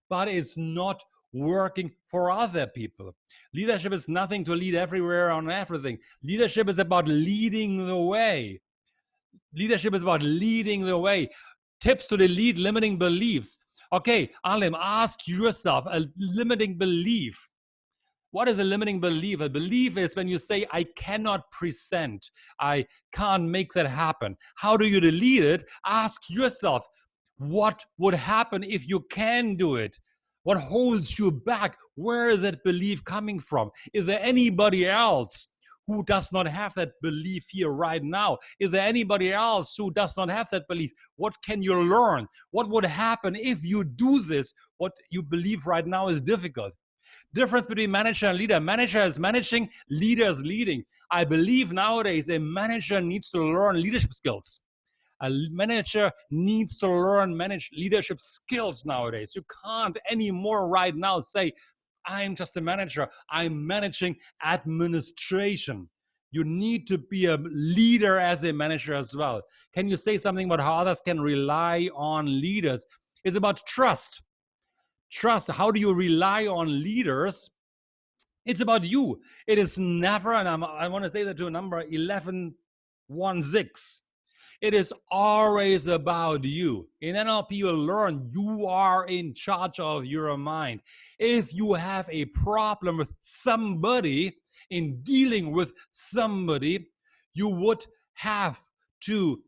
but it's not working for other people. Leadership is nothing to lead everywhere on everything. Leadership is about leading the way. Leadership is about leading the way. Tips to delete limiting beliefs. Okay, Alim, ask yourself a limiting belief. What is a limiting belief? A belief is when you say, I cannot present, I can't make that happen. How do you delete it? Ask yourself, what would happen if you can do it? What holds you back? Where is that belief coming from? Is there anybody else who does not have that belief here right now? Is there anybody else who does not have that belief? What can you learn? What would happen if you do this? What you believe right now is difficult. Difference between manager and leader. Manager is managing, leader is leading. I believe nowadays a manager needs to learn leadership skills. A manager needs to manage leadership skills nowadays. You can't anymore right now say, I'm just a manager. I'm managing administration. You need to be a leader as a manager as well. Can you say something about how others can rely on leaders? It's about trust. Trust. How do you rely on leaders? It's about you. It is never, and I want to say that to number 1116. It is always about you. In NLP, you'll learn you are in charge of your mind. If you have a problem with somebody, in dealing with somebody, you would have to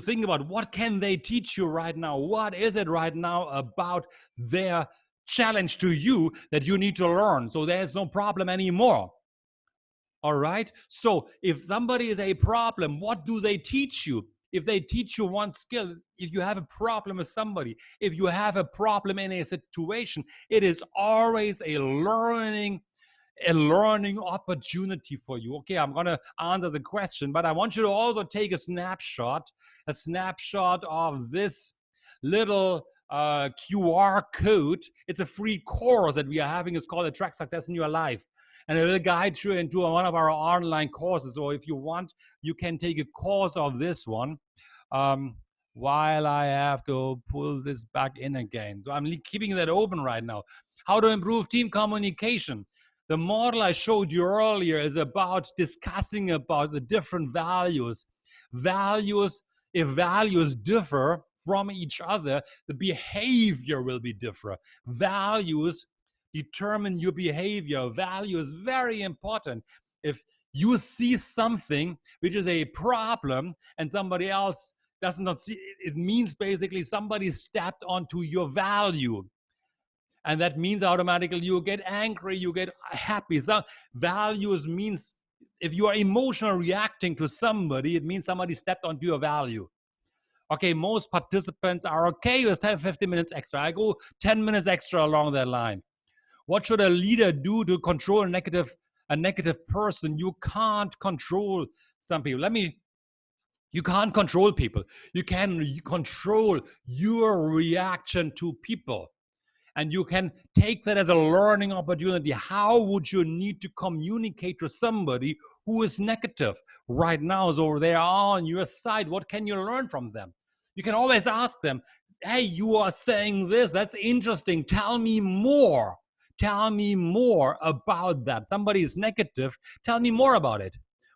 think about what can they teach you right now. What is it right now about their challenge to you that you need to learn, so there's no problem anymore. All right, so if somebody is a problem, what do they teach you? If they teach you one skill, if you have a problem with somebody, if you have a problem in a situation, it is always a learning opportunity for you. Okay, I'm going to answer the question, but I want you to also take a snapshot of this little QR code. It's a free course that we are having. It's called Attract Success in Your Life. And it will guide you into one of our online courses. So if you want, you can take a course of this one. While I have to pull this back in again. So I'm keeping that open right now. How to improve team communication. The model I showed you earlier is about discussing about the different values. If values differ from each other, the behavior will be different. Values determine your behavior. Value is very important. If you see something which is a problem and somebody else does not see it, means basically somebody stepped onto your value. And that means automatically you get angry, you get happy. So values means if you are emotional reacting to somebody, it means somebody stepped onto your value. Okay, most participants are okay with 10, 15 minutes extra. I go 10 minutes extra along that line. What should a leader do to control a negative person? You can't control some people. You can't control people. You can control your reaction to people. And you can take that as a learning opportunity. How would you need to communicate to somebody who is negative right now? So they are on your side. What can you learn from them? You can always ask them, hey, you are saying this. That's interesting. Tell me more. Tell me more about that. Somebody is negative. Tell me more about it.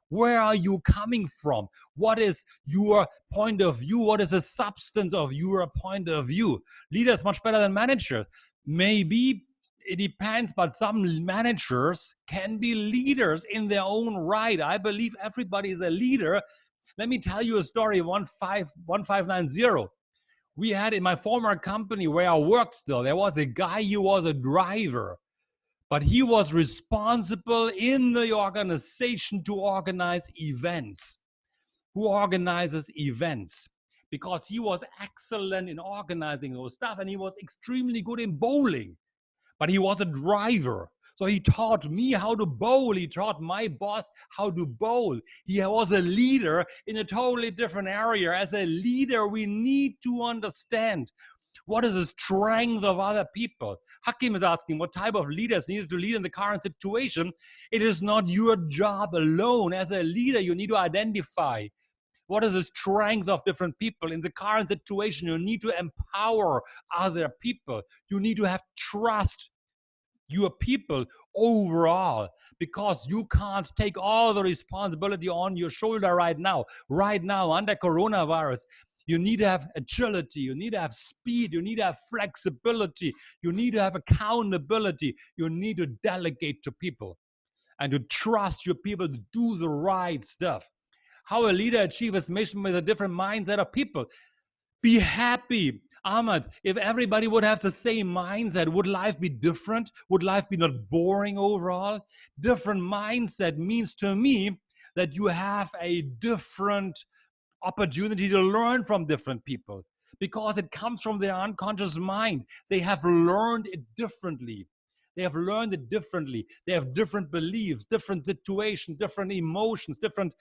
Where are you coming from? What is your point of view? What is the substance of your point of view? Leaders much better than managers. Maybe it depends, but some managers can be leaders in their own right. I believe everybody is a leader. Let me tell you a story. 1590. We had in my former company where I worked still, there was a guy, he was a driver, but he was responsible in the organization to organize events. Who organizes events? Because he was excellent in organizing those stuff, and he was extremely good in bowling, but he was a driver. So he taught me how to bowl. He taught my boss how to bowl. He was a leader in a totally different area. As a leader, we need to understand what is the strength of other people. Hakim is asking what type of leaders needed to lead in the current situation. It is not your job alone. As a leader, you need to identify what is the strength of different people in the current situation. You need to empower other people. You need to have trust your people overall, because you can't take all the responsibility on your shoulder right now. Right now, under coronavirus, you need to have agility, you need to have speed, you need to have flexibility, you need to have accountability, you need to delegate to people and to trust your people to do the right stuff. How a leader achieves his mission with a different mindset of people. Be happy. Ahmad, if everybody would have the same mindset, would life be different? Would life be not boring overall? Different mindset means to me that you have a different opportunity to learn from different people, because it comes from their unconscious mind. They have learned it differently. They have learned it differently. They have different beliefs, different situations, different emotions, different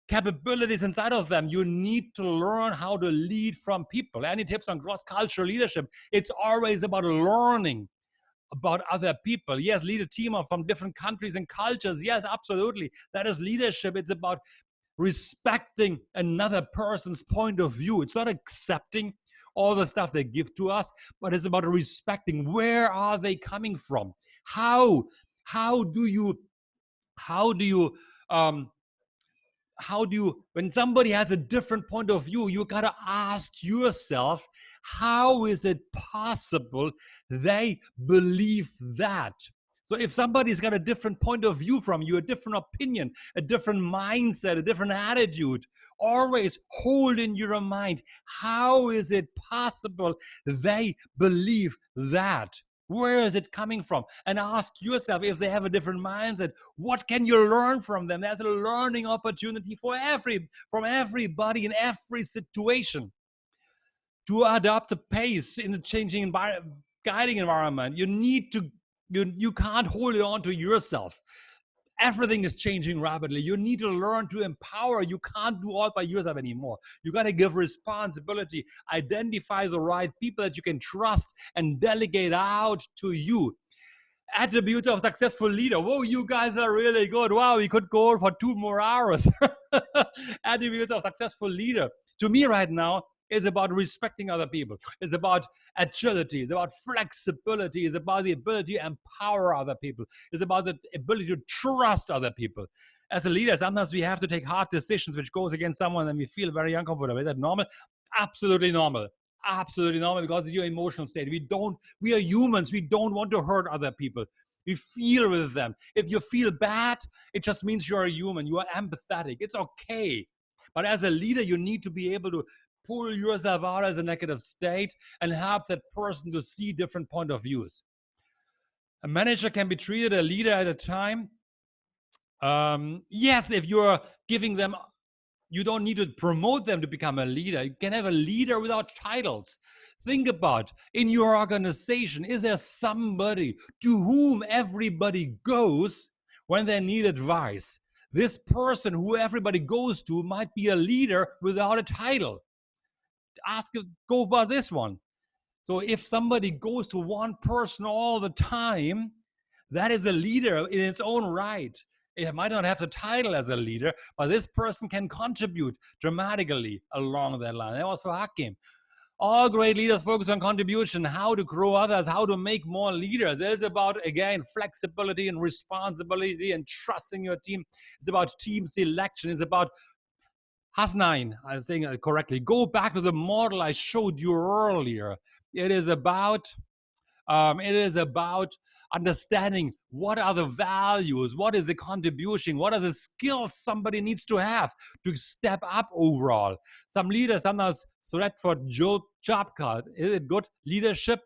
capabilities inside of them. You need to learn how to lead from people. Any tips on cross-cultural leadership? It's always about learning about other people. Yes, lead a team from different countries and cultures. Yes, absolutely. That is leadership. It's about respecting another person's point of view. It's not accepting all the stuff they give to us, but it's about respecting where are they coming from. How do you how do you um, when somebody has a different point of view, you got to ask yourself, how is it possible they believe that? So if somebody's got a different point of view from you, a different opinion, a different mindset, a different attitude, always hold in your mind, how is it possible they believe that? Where is it coming from? And ask yourself, if they have a different mindset, what can you learn from them? There's a learning opportunity from everybody in every situation. To adopt the pace in the changing guiding environment, you can't hold it on to yourself. Everything is changing rapidly. You need to learn to empower. You can't do all by yourself anymore. You got to give responsibility, identify the right people that you can trust, and delegate out to you. Attributes of successful leader. Whoa, you guys are really good. Wow, we could go for 2 more hours. Attributes of successful leader. To me right now, is about respecting other people. It's about agility. It's about flexibility. It's about the ability to empower other people. It's about the ability to trust other people. As a leader, sometimes we have to take hard decisions which goes against someone and we feel very uncomfortable. Is that normal? Absolutely normal. Absolutely normal, because of your emotional state. We are humans. We don't want to hurt other people. We feel with them. If you feel bad, it just means you're a human. You are empathetic. It's okay. But as a leader, you need to be able to pull yourself out as a negative state and help that person to see different point of views. A manager can be treated a leader at a time. Yes, if you're giving them, you don't need to promote them to become a leader. You can have a leader without titles. Think about, in your organization, is there somebody to whom everybody goes when they need advice? This person who everybody goes to might be a leader without a title. Go about this one. So if somebody goes to one person all the time, that is a leader in its own right. It might not have the title as a leader, but this person can contribute dramatically along that line. That was for Hakim. All great leaders focus on contribution, how to grow others, how to make more leaders. It's about, again, flexibility and responsibility and trusting your team. It's about team selection. It's about Hasnain, I'm saying it correctly. Go back to the model I showed you earlier. It is about understanding what are the values, what is the contribution, what are the skills somebody needs to have to step up overall. Some leaders sometimes threat for job cut. Is it good leadership?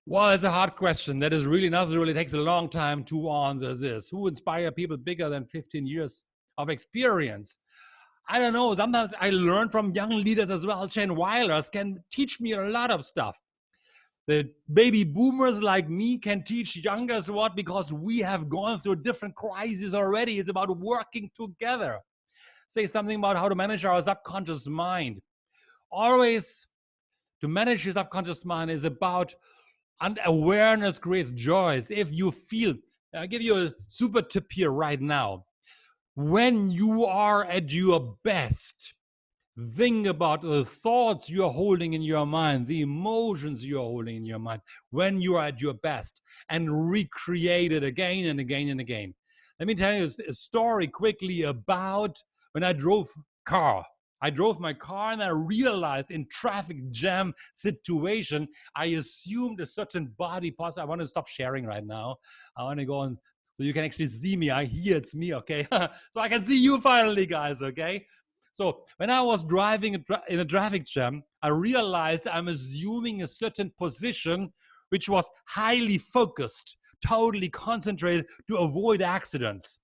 Well, it's a hard question. That is really necessarily takes a long time to answer this. Who inspire people bigger than 15 years of experience? I don't know. Sometimes I learn from young leaders as well. Chen Weilers can teach me a lot of stuff. The baby boomers like me can teach youngers what, because we have gone through different crises already. It's about working together. Say something about how to manage our subconscious mind. Always to manage your subconscious mind is about, and awareness creates joys. If you feel, I'll give you a super tip here right now. When you are at your best, think about the thoughts you're holding in your mind, the emotions you're holding in your mind when you are at your best, and recreate it again and again and again. Let me tell you a story quickly about when I drove car. I drove my car and I realized in traffic jam situation, I assumed a certain body posture. I want to stop sharing right now. I want to go on so you can actually see me. I hear it's me, okay? So I can see you finally, guys, okay? So when I was driving in a traffic jam, I realized I'm assuming a certain position which was highly focused, totally concentrated to avoid accidents.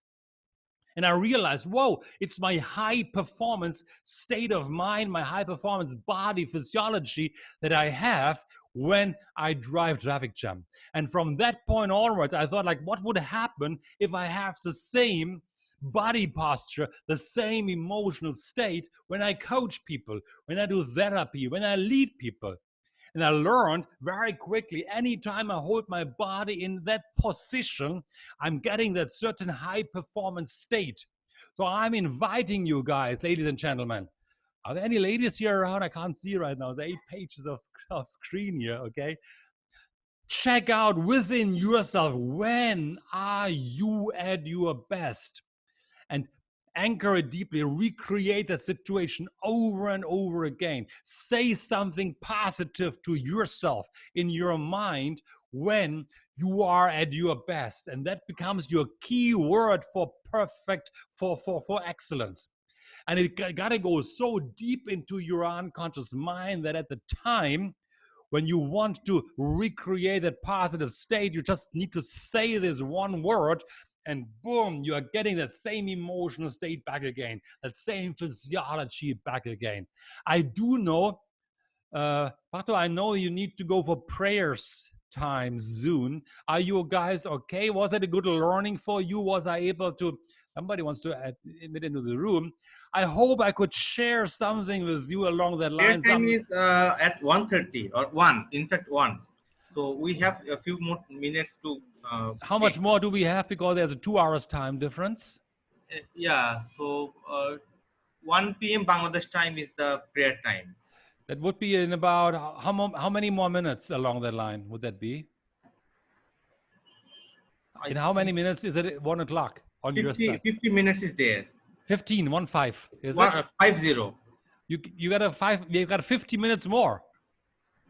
And I realized, whoa, it's my high performance state of mind, my high performance body physiology that I have when I drive traffic jam. And from that point onwards, I thought, like, what would happen if I have the same body posture, the same emotional state when I coach people, when I do therapy, when I lead people? And I learned very quickly, anytime I hold my body in that position, I'm getting that certain high performance state. So I'm inviting you guys, ladies and gentlemen. Are there any ladies here around? I can't see right now. There's 8 pages of screen here, okay? Check out within yourself, when are you at your best? And anchor it deeply, recreate that situation over and over again. Say something positive to yourself in your mind when you are at your best. And that becomes your key word for perfect, for excellence. And it got to go so deep into your unconscious mind that at the time when you want to recreate that positive state, you just need to say this one word, and boom, you are getting that same emotional state back again, that same physiology back again. I do know, Pato, I know you need to go for prayers time soon. Are you guys okay? Was it a good learning for you? Was I able to, somebody wants to admit into the room. I hope I could share something with you along that Prayer line. time is at 1:30 or 1, in fact 1. So we have a few more minutes to How much take. more do we have? Because there's a 2 hours time difference. Yeah, so 1 p.m. Bangladesh time is the prayer time. That would be in about how many more minutes along that line would that be? I In how many think minutes is it 1 o'clock on your 50, side? 50 minutes is there. 15, 1 5, is One, it? 50. You got you got 50 minutes more.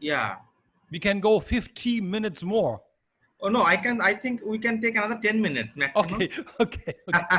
Yeah. We can go 50 minutes more. Oh no, I think we can take another 10 minutes maximum. Okay, okay, okay.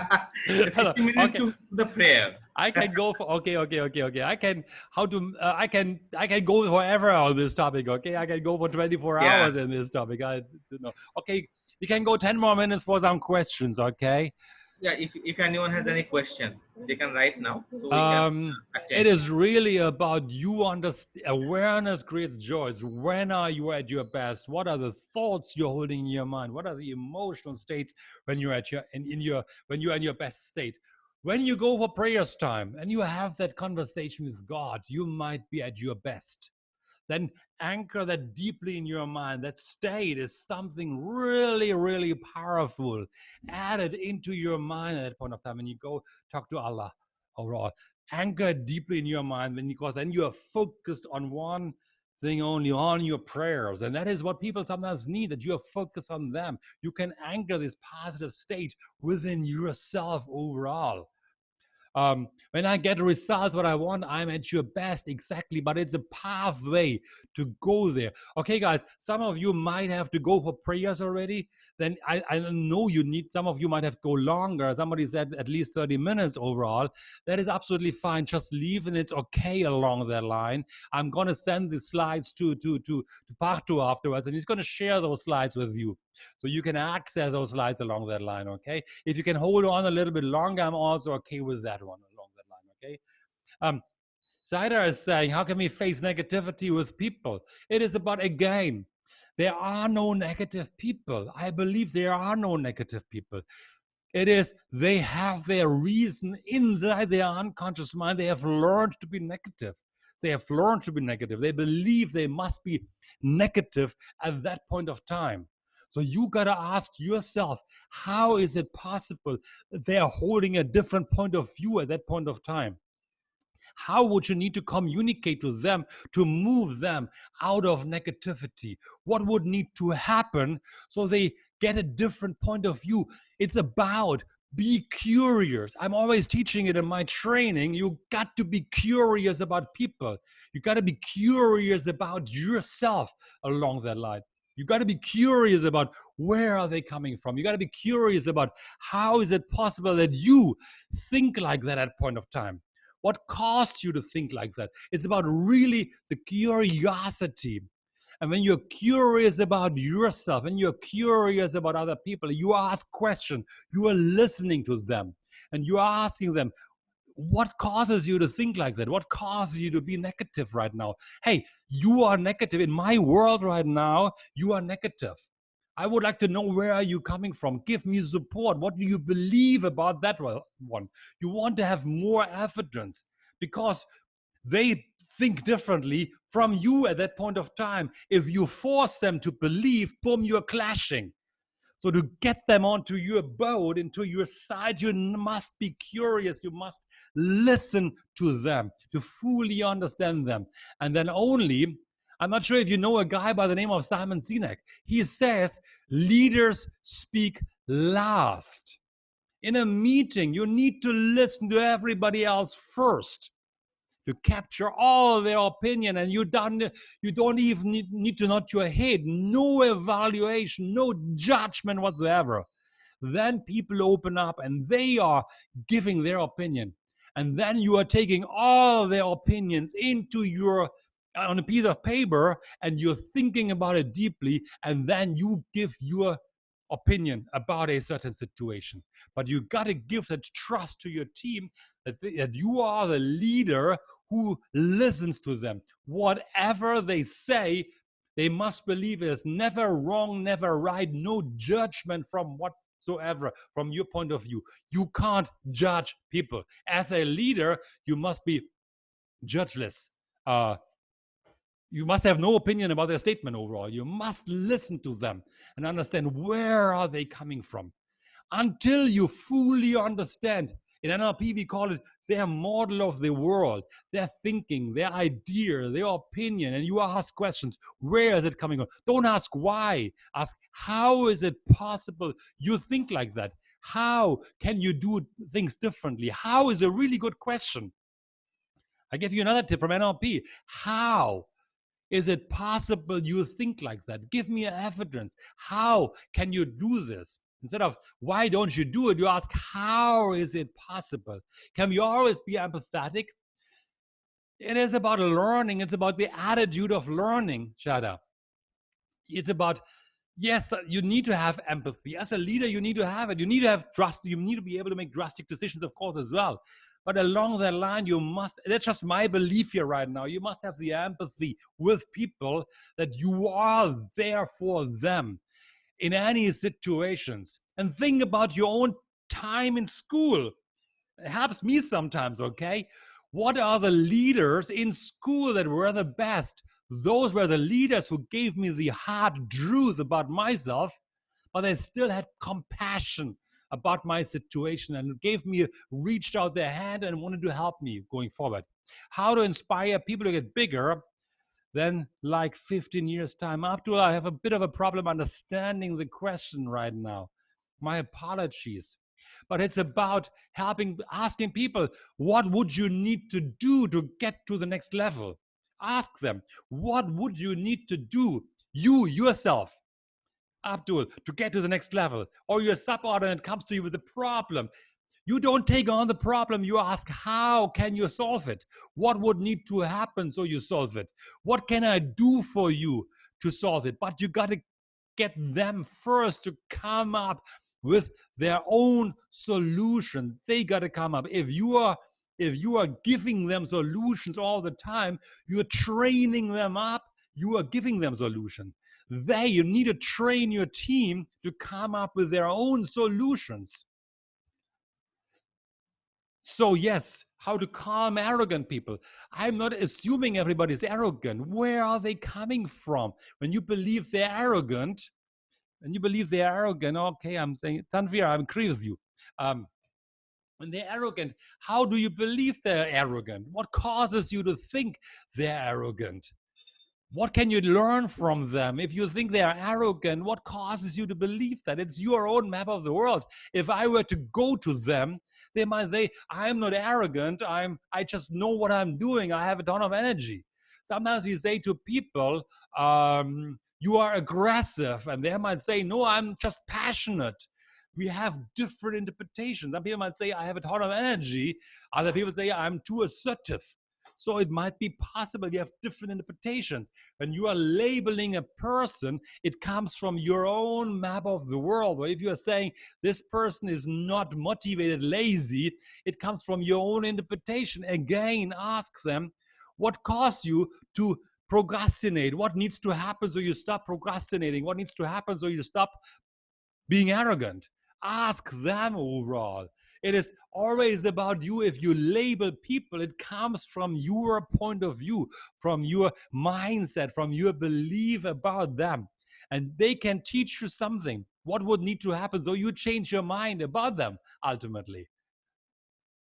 50 minutes Okay, to the prayer. I can go for okay. I can I can go forever on this topic. Okay, I can go for 24 Yeah. hours in this topic. I don't know. Okay, we can go 10 more minutes for some questions. Okay. Yeah, if anyone has any question, they can write now so we can It attend. is really about you understand. Awareness creates joys. When are you at your best? What are the thoughts you're holding in your mind? What are the emotional states when you're at your in your when you're in your best state? When you go for prayers time and you have that conversation with God, you might be at your best. then anchor that deeply in your mind. That state is something really, really powerful. Add it into your mind at that point of time when you go talk to Allah overall. Anchor deeply in your mind, because then you are focused on one thing only, on your prayers. And that is what people sometimes need, that you are focused on them. You can anchor this positive state within yourself overall. When I get results what I want, I'm at your best, exactly. But it's a pathway to go there. Okay, guys, some of you might have to go for prayers already. Then I know you need, some of you might have to go longer. Somebody said at least 30 minutes overall. That is absolutely fine. Just leave, and it's okay along that line. I'm going to send the slides to Parto afterwards, and he's going to share those slides with you. So you can access those slides along that line, okay? If you can hold on a little bit longer, I'm also okay with that one along that line, okay? Saider is saying, how can we face negativity with people? It is about, again, there are no negative people. I believe there are no negative people. It is, they have their reason in their unconscious mind. They have learned to be negative. They have learned to be negative. They believe they must be negative at that point of time. So you got to ask yourself, how is it possible they are holding a different point of view at that point of time? How would you need to communicate to them to move them out of negativity? What would need to happen so they get a different point of view? It's about be curious. I'm always teaching it in my training. You got to be curious about people. You got to be curious about yourself along that line. You got to be curious about where are they coming from. You got to be curious about how is it possible that you think like that at point of time. What caused you to think like that? It's about really the curiosity. And when you're curious about yourself and you're curious about other people, you ask questions, you are listening to them, and you are asking them, what causes you to think like that? What causes you to be negative right now? Hey, you are negative. In my world right now, you are negative. I would like to know, where are you coming from? Give me support. What do you believe about that one? You want to have more evidence because they think differently from you at that point of time. If you force them to believe, boom, you're clashing. So to get them onto your boat, into your side, you must be curious. You must listen to them to fully understand them. And then only, I'm not sure if you know a guy by the name of Simon Sinek. He says, leaders speak last. In a meeting, you need to listen to everybody else first to capture all their opinion, and you don't even need to nod your head. No evaluation, no judgment whatsoever. Then people open up and they are giving their opinion, and then you are taking all their opinions into your on a piece of paper, and you're thinking about it deeply, and then you give your opinion about a certain situation. But you got to give that trust to your team that you are the leader who listens to them. Whatever they say, they must believe it is never wrong, never right, no judgment from whatsoever from your point of view. You can't judge people. As a leader, you must be judgeless. You must have no opinion about their statement overall. You must listen to them and understand, where are they coming from. Until you fully understand, in NLP we call it their model of the world, their thinking, their idea, their opinion, and you ask questions. Where is it coming from? Don't ask why. Ask, how is it possible you think like that? How can you do things differently? How is a really good question. I give you another tip from NLP. How is it possible you think like that? Give me evidence. How can you do this? Instead of, why don't you do it? You ask, how is it possible? Can we always be empathetic? It is about learning. It's about the attitude of learning, Shada. It's about, yes, you need to have empathy. As a leader, you need to have it. You need to have trust. You need to be able to make drastic decisions, of course, as well. But along that line, you must, that's just my belief here right now, you must have the empathy with people that you are there for them in any situations. And think about your own time in school. It helps me sometimes, okay? What are the leaders in school that were the best? Those were the leaders who gave me the hard truth about myself, but they still had compassion about my situation and reached out their hand and wanted to help me going forward. How to inspire people to get bigger? Then, like 15 years' time. Abdul, I have a bit of a problem understanding the question right now. My apologies. But it's about asking people, what would you need to do to get to the next level? Ask them, what would you need to do, yourself, Abdul, to get to the next level? Or your subordinate comes to you with a problem. You don't take on the problem. You ask, how can you solve it? What would need to happen so you solve it? What can I do for you to solve it? But you got to get them first to come up with their own solution. They got to come up. If you are giving them solutions all the time, you're training them up. You are giving them solution. You need to train your team to come up with their own solutions. So yes, how to calm arrogant people. I'm not assuming everybody's arrogant. Where are they coming from? When you believe they're arrogant, okay, I'm saying, Tanvir, I agree with you. When they're arrogant, how do you believe they're arrogant? What causes you to think they're arrogant? What can you learn from them? If you think they are arrogant, what causes you to believe that? It's your own map of the world. If I were to go to them, they might say, I'm not arrogant. I just know what I'm doing. I have a ton of energy. Sometimes we say to people, you are aggressive. And they might say, no, I'm just passionate. We have different interpretations. Some people might say, I have a ton of energy. Other people say, I'm too assertive. So it might be possible you have different interpretations. When you are labeling a person, it comes from your own map of the world. Or if you are saying this person is not motivated, lazy, it comes from your own interpretation. Again, ask them, what caused you to procrastinate? What needs to happen so you stop procrastinating? What needs to happen so you stop being arrogant? Ask them overall. It is always about you. If you label people, it comes from your point of view, from your mindset, from your belief about them. And they can teach you something. What would need to happen so you change your mind about them ultimately?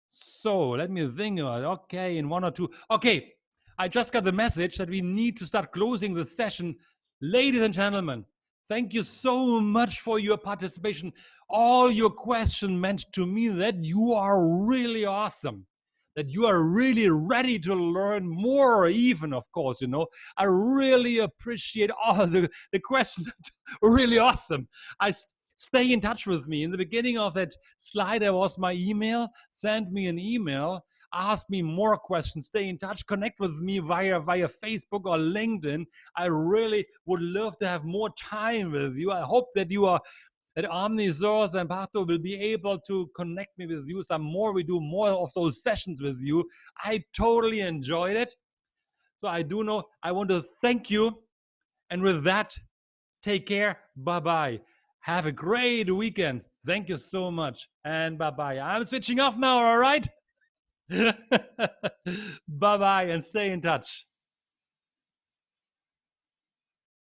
So let me think about it. Okay, in one or two. Okay, I just got the message that we need to start closing the session. Ladies and gentlemen, thank you so much for your participation. All your questions meant to me that you are really awesome, that you are really ready to learn more even, of course, I really appreciate all the questions. Really awesome. Stay in touch with me. In the beginning of that slide, there was my email. Send me an email. Ask me more questions. Stay in touch. Connect with me via Facebook or LinkedIn. I really would love to have more time with you. I hope that Omnisource and Pato will be able to connect me with you some more. We do more of those sessions with you. I totally enjoyed it. So I do know I want to thank you. And with that, take care. Bye-bye. Have a great weekend. Thank you so much. And bye-bye. I'm switching off now, all right? Bye-bye and stay in touch.